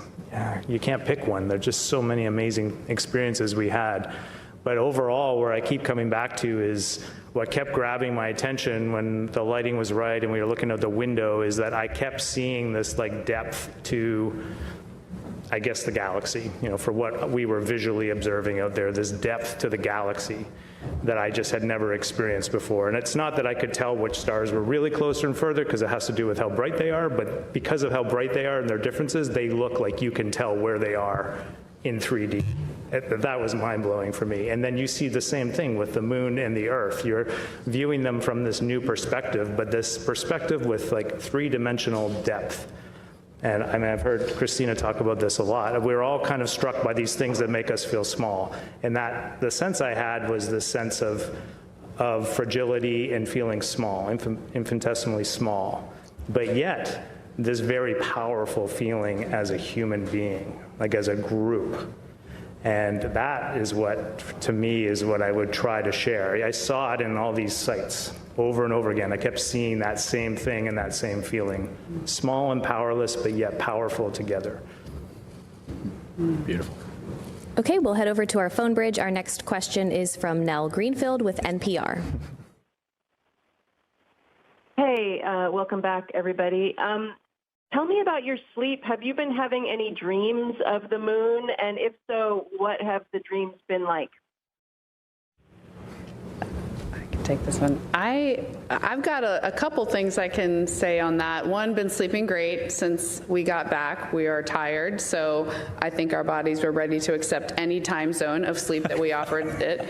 you can't pick one. There's just so many amazing experiences we had. But overall, where I keep coming back to is what kept grabbing my attention when the lighting was right and we were looking out the window is that I kept seeing this like depth to, I guess, the galaxy, you know, for what we were visually observing out there, this depth to the galaxy that I just had never experienced before. And it's not that I could tell which stars were really closer and further, because it has to do with how bright they are, but because of how bright they are and their differences, they look like you can tell where they are in 3D. That was mind-blowing for me. And then you see the same thing with the moon and the Earth. You're viewing them from this new perspective, but this perspective with like three-dimensional depth. And I mean, I've heard Christina talk about this a lot. We're all kind of struck by these things that make us feel small. And that the sense I had was this sense of fragility and feeling small, infinitesimally small. But yet, this very powerful feeling as a human being, like as a group. And that is what, to me, is what I would try to share. I saw it in all these sites over and over again. I kept seeing that same thing and that same feeling. Small and powerless, but yet powerful together. Beautiful. Okay, we'll head over to our phone bridge. Our next question is from Nell Greenfield with NPR. Hey, welcome back, everybody. Tell me about your sleep. Have you been having any dreams of the moon? And if so, what have the dreams been like? I can take this one. I've got a couple things I can say on that. One, been sleeping great since we got back. We are tired, so I think our bodies were ready to accept any time zone of sleep that we offered it.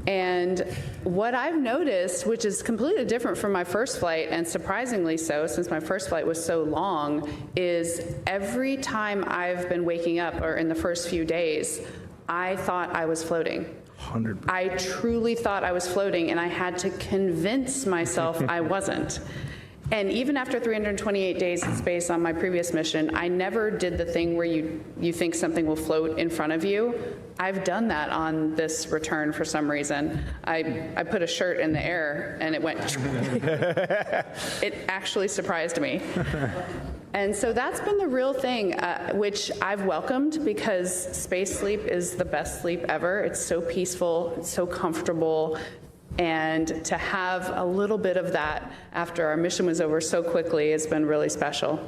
And what I've noticed, which is completely different from my first flight, and surprisingly so, since my first flight was so long, is every time I've been waking up, or in the first few days, I thought I was floating. 100%. I truly thought I was floating, and I had to convince myself I wasn't. And even after 328 days in space on my previous mission, I never did the thing where you think something will float in front of you. I've done that on this return for some reason. I put a shirt in the air and it went, it actually surprised me. And so that's been the real thing, which I've welcomed, because space sleep is the best sleep ever. It's so peaceful, it's so comfortable. And to have a little bit of that after our mission was over so quickly has been really special.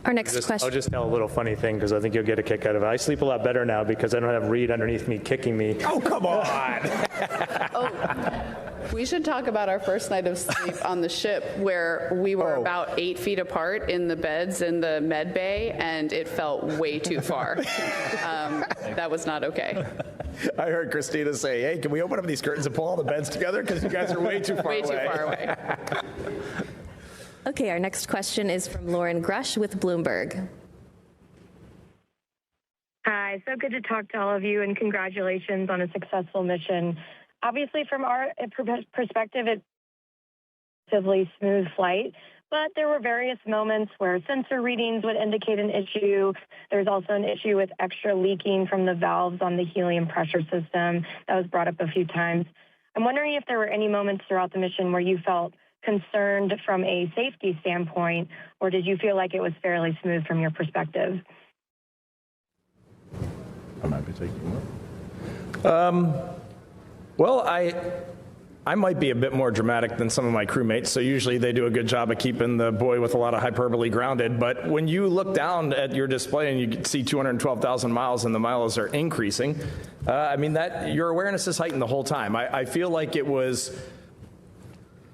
Our next question. I'll just tell a little funny thing, because I think you'll get a kick out of it. I sleep a lot better now because I don't have Reed underneath me kicking me. Oh, come on. We should talk about our first night of sleep on the ship, where we were about 8 feet apart in the beds in the med bay, and it felt way too far. That was not okay. I heard Christina say, hey, can we open up these curtains and pull all the beds together? Because you guys are way too far away. Way too far away. Okay, our next question is from Lauren Grush with Bloomberg. Hi, so good to talk to all of you, and congratulations on a successful mission. Obviously, from our perspective, it's a relatively smooth flight, but there were various moments where sensor readings would indicate an issue. There's also an issue with extra leaking from the valves on the helium pressure system that was brought up a few times. I'm wondering if there were any moments throughout the mission where you felt concerned from a safety standpoint, or did you feel like it was fairly smooth from your perspective? I might be taking one. Well, I might be a bit more dramatic than some of my crewmates, so usually they do a good job of keeping the boy with a lot of hyperbole grounded. But when you look down at your display and you can see 212,000 miles and the miles are increasing, I mean, that your awareness is heightened the whole time. I feel like it was,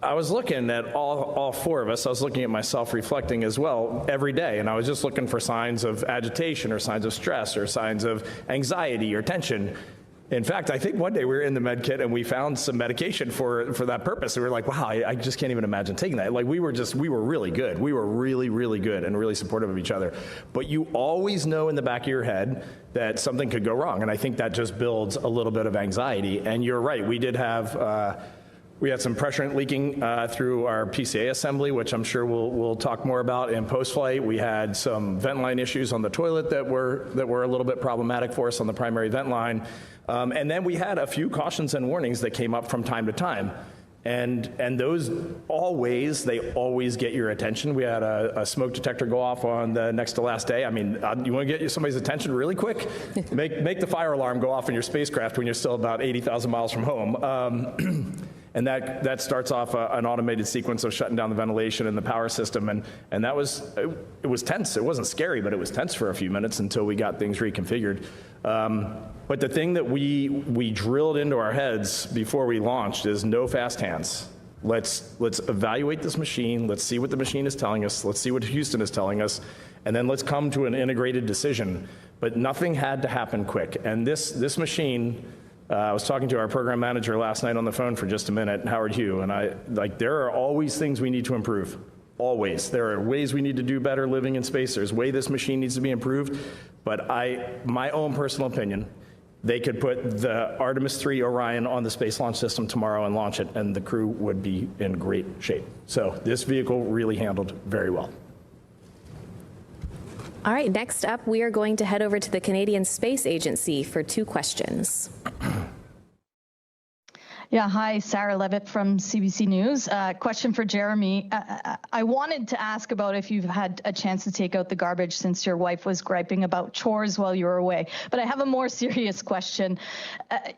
I was looking at all four of us. I was looking at myself reflecting as well every day, and I was just looking for signs of agitation or signs of stress or signs of anxiety or tension. In fact, I think one day we were in the med kit and we found some medication for that purpose. And we were like, wow, I just can't even imagine taking that. Like we were really good. We were really, really good and really supportive of each other. But you always know in the back of your head that something could go wrong. And I think that just builds a little bit of anxiety. And you're right, we did have, we had some pressure leaking through our PCA assembly, which I'm sure we'll talk more about in post-flight. We had some vent line issues on the toilet that were a little bit problematic for us on the primary vent line. And then we had a few cautions and warnings that came up from time to time. And those they always get your attention. We had a smoke detector go off on the next to last day. I mean, you want to get somebody's attention really quick? Make the fire alarm go off in your spacecraft when you're still about 80,000 miles from home. And that starts off an automated sequence of shutting down the ventilation and the power system. And that was, it was tense. It wasn't scary, but it was tense for a few minutes until we got things reconfigured. But the thing that we drilled into our heads before we launched is no fast hands. Let's evaluate this machine. Let's see what the machine is telling us. Let's see what Houston is telling us. And then let's come to an integrated decision. But nothing had to happen quick. And this machine, I was talking to our program manager last night on the phone for just a minute, Howard Hugh, and there are always things we need to improve. Always. There are ways we need to do better living in space. There's way this machine needs to be improved. But my own personal opinion, they could put the Artemis II Orion on the Space Launch System tomorrow and launch it, and the crew would be in great shape. So this vehicle really handled very well. All right, next up, we are going to head over to the Canadian Space Agency for 2 questions. Yeah, hi, Sarah Levitt from CBC News. Question for Jeremy. I wanted to ask about if you've had a chance to take out the garbage since your wife was griping about chores while you were away. But I have a more serious question.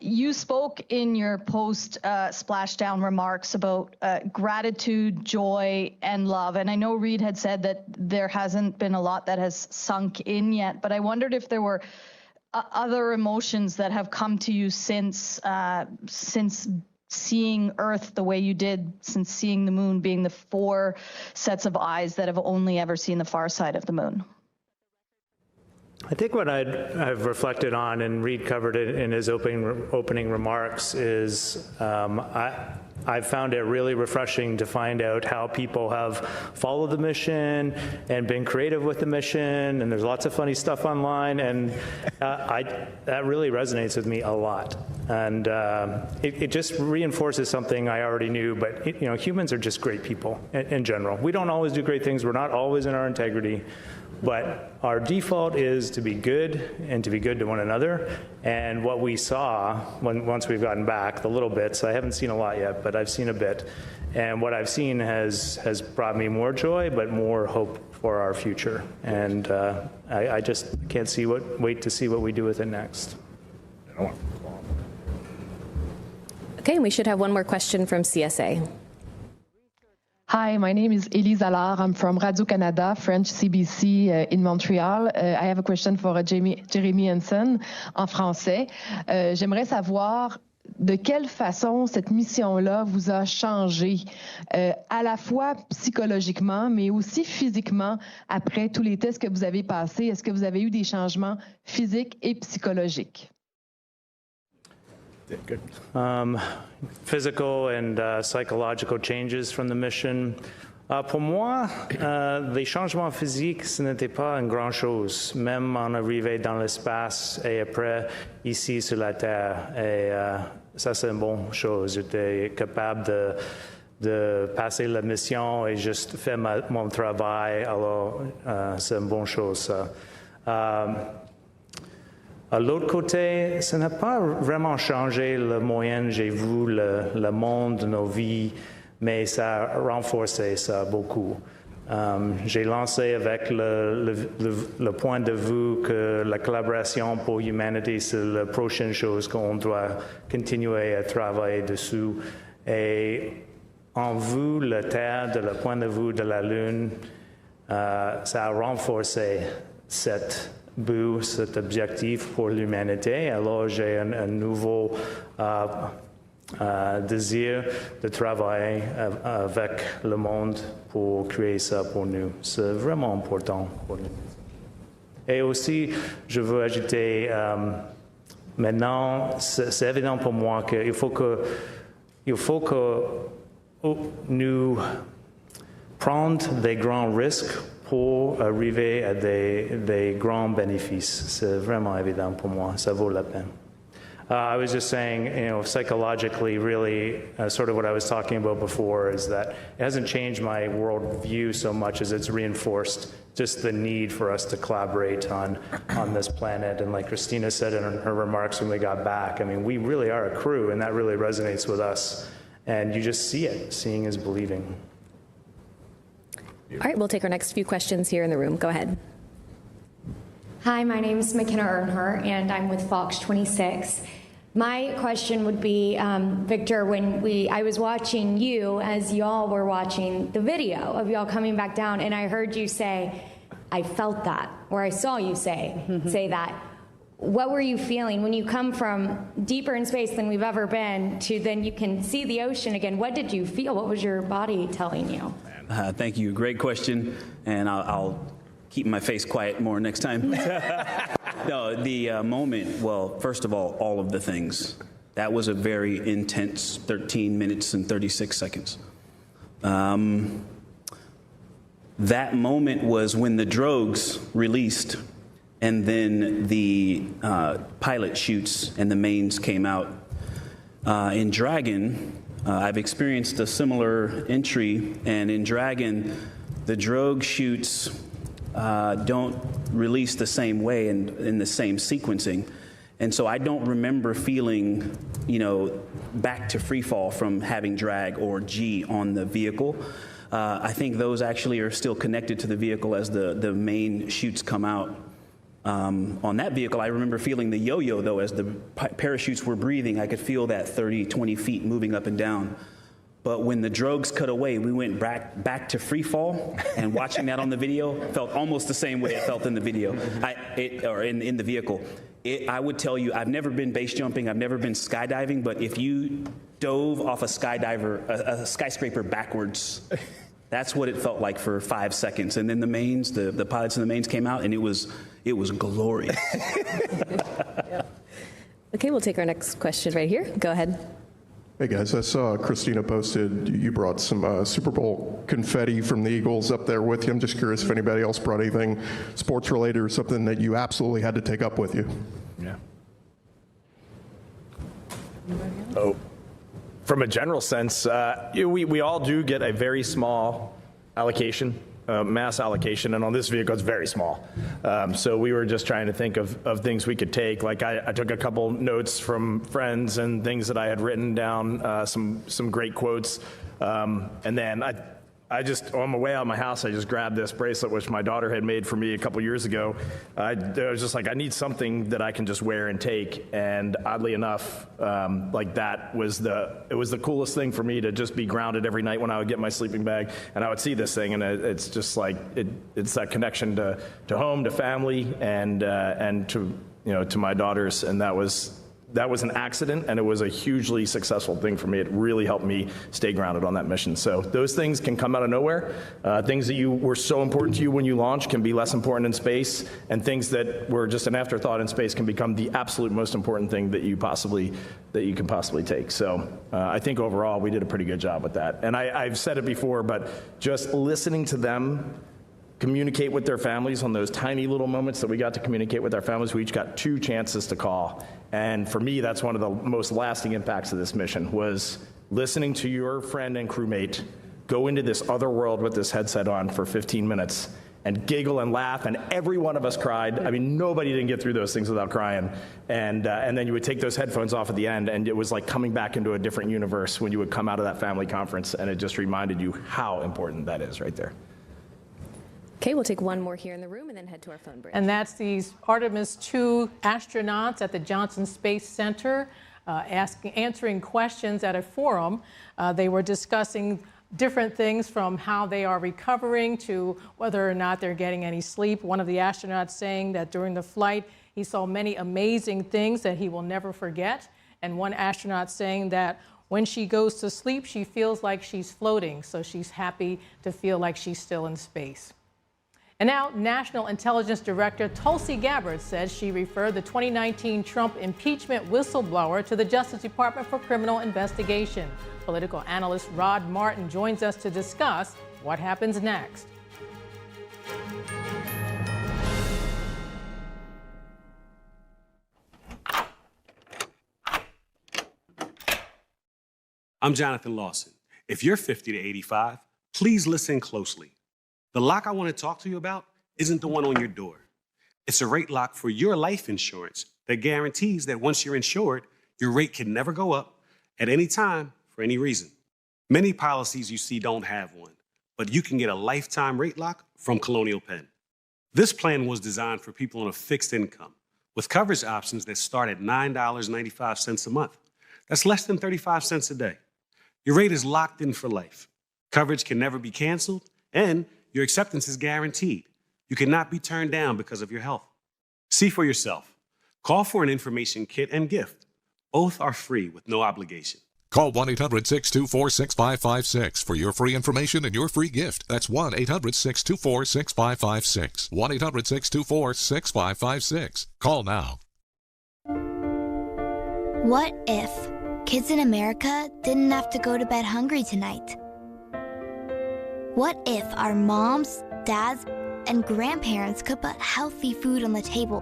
You spoke in your post-splashdown remarks about gratitude, joy, and love. And I know Reid had said that there hasn't been a lot that has sunk in yet, but I wondered if there were other emotions that have come to you since seeing Earth the way you did, since seeing the moon being the 4 sets of eyes that have only ever seen the far side of the moon? I think what I've reflected on, and Reid covered it in his opening remarks, is I've found it really refreshing to find out how people have followed the mission and been creative with the mission, and there's lots of funny stuff online, and that really resonates with me a lot. And it just reinforces something I already knew, but humans are just great people in general. We don't always do great things. We're not always in our integrity. But our default is to be good and to be good to one another. And what we saw once we've gotten back, the little bits, I haven't seen a lot yet, but I've seen a bit. And what I've seen has brought me more joy, but more hope for our future. And I just can't wait to see what we do with it next. Okay, and we should have one more question from CSA. Hi, my name is Elise Allard. I'm from Radio-Canada, French CBC in Montreal. I have a question for Jeremy Hansen en français. J'aimerais savoir de quelle façon cette mission-là vous a changé, à la fois psychologiquement, mais aussi physiquement, après tous les tests que vous avez passés? Est-ce que vous avez eu des changements physiques et psychologiques? Physical and psychological changes from the mission. Pour moi, les changements physiques, ce n'était pas une grande chose, même en arrivant dans l'espace et après ici sur la Terre. Et ça, c'est une bonne chose. J'étais capable de passer la mission et juste faire mon travail. Alors, c'est une bonne chose, ça. À l'autre côté, ça n'a pas vraiment changé le moyen j'ai vu le monde de nos vies, mais ça a renforcé ça beaucoup. J'ai lancé avec le point de vue que la collaboration pour l'humanité, c'est la prochaine chose qu'on doit continuer à travailler dessus. Et en vue de la Terre, de le point de vue de la Lune, ça a renforcé cet objectif pour l'humanité. Alors j'ai un nouveau désir de travailler avec le monde pour créer ça pour nous. C'est vraiment important pour nous. Et aussi, je veux ajouter, maintenant, c'est évident pour moi qu'il faut que nous prenions des grands risques pour arriver à des grands bénéfices. C'est vraiment évident pour moi. Ça vaut la peine. I was just saying, psychologically, really, sort of what I was talking about before is that it hasn't changed my worldview so much as it's reinforced just the need for us to collaborate on this planet. And like Christina said in her remarks when we got back, I mean, we really are a crew, and that really resonates with us. And you just see it. Seeing is believing. All right, we'll take our next few questions here in the room. Go ahead. Hi, my name is McKenna Earnhardt, and I'm with Fox 26. My question would be, Victor, when I was watching you as y'all were watching the video of y'all coming back down, and I heard you say, I felt that, or I saw you say that. What were you feeling when you come from deeper in space than we've ever been to then you can see the ocean again? What did you feel? What was your body telling you? Thank you. Great question, and I'll keep my face quiet more next time. No, the moment, well, first of all of the things. That was a very intense 13 minutes and 36 seconds. That moment was when the drogues released, and then the pilot chutes and the mains came out. In Dragon, I've experienced a similar entry, and in Dragon, the drogue chutes don't release the same way and in the same sequencing. And so I don't remember feeling, back to free fall from having drag or G on the vehicle. I think those actually are still connected to the vehicle as the main chutes come out. On that vehicle, I remember feeling the yo-yo, though, as the parachutes were breathing. I could feel that 30, 20 feet moving up and down. But when the drogues cut away, we went back to free fall, and watching that on the video felt almost the same way it felt in the video, or in the vehicle. I would tell you, I've never been base jumping, I've never been skydiving, but if you dove off a skyscraper backwards, that's what it felt like for 5 seconds. And then the mains, the pilots and the mains came out, and it was glorious. Okay, we'll take our next question right here. Go ahead. Hey guys, I saw Christina posted you brought some Super Bowl confetti from the Eagles up there with you. I'm just curious if anybody else brought anything sports related or something that you absolutely had to take up with you. Yeah. Oh, from a general sense, we all do get a very small allocation, mass allocation, and on this vehicle it's very small. So we were just trying to think of things we could take. Like I took a couple notes from friends and things that I had written down, some great quotes, and then I just, on my way out of my house, I just grabbed this bracelet, which my daughter had made for me a couple years ago. I was just like, I need something that I can just wear and take. And oddly enough, like it was the coolest thing for me to just be grounded every night when I would get my sleeping bag and I would see this thing, and it's just like it's that connection to home, to family, and to to my daughters, and that was that was an accident, and it was a hugely successful thing for me. It really helped me stay grounded on that mission. So those things can come out of nowhere. Things that were so important to you when you launch can be less important in space, and things that were just an afterthought in space can become the absolute most important thing that you can possibly take. So I think overall we did a pretty good job with that. And I've said it before, but just listening to them communicate with their families on those tiny little moments that we got to communicate with our families. We each got 2 chances to call. And for me, that's one of the most lasting impacts of this mission, was listening to your friend and crewmate go into this other world with this headset on for 15 minutes and giggle and laugh, and every one of us cried. I mean, nobody didn't get through those things without crying. And then you would take those headphones off at the end, and it was like coming back into a different universe when you would come out of that family conference, and it just reminded you how important that is right there. Okay, we'll take one more here in the room and then head to our phone bridge. And that's these Artemis II astronauts at the Johnson Space Center answering questions at a forum. They were discussing different things from how they are recovering to whether or not they're getting any sleep. One of the astronauts saying that during the flight, he saw many amazing things that he will never forget. And one astronaut saying that when she goes to sleep, she feels like she's floating. So she's happy to feel like she's still in space. And now, National Intelligence Director Tulsi Gabbard says she referred the 2019 Trump impeachment whistleblower to the Justice Department for criminal investigation. Political analyst Rod Martin joins us to discuss what happens next. I'm Jonathan Lawson. If you're 50 to 85, please listen closely. The lock I want to talk to you about isn't the one on your door. It's a rate lock for your life insurance that guarantees that once you're insured, your rate can never go up at any time for any reason. Many policies you see don't have one, but you can get a lifetime rate lock from Colonial Penn. This plan was designed for people on a fixed income with coverage options that start at $9.95 a month. That's less than 35 cents a day. Your rate is locked in for life. Coverage can never be canceled, and your acceptance is guaranteed. You cannot be turned down because of your health. See for yourself. Call for an information kit and gift. Both are free with no obligation. Call 1-800-624-6556 for your free information and your free gift. That's 1-800-624-6556. 1-800-624-6556. Call now. What if kids in America didn't have to go to bed hungry tonight? What if our moms, dads, and grandparents could put healthy food on the table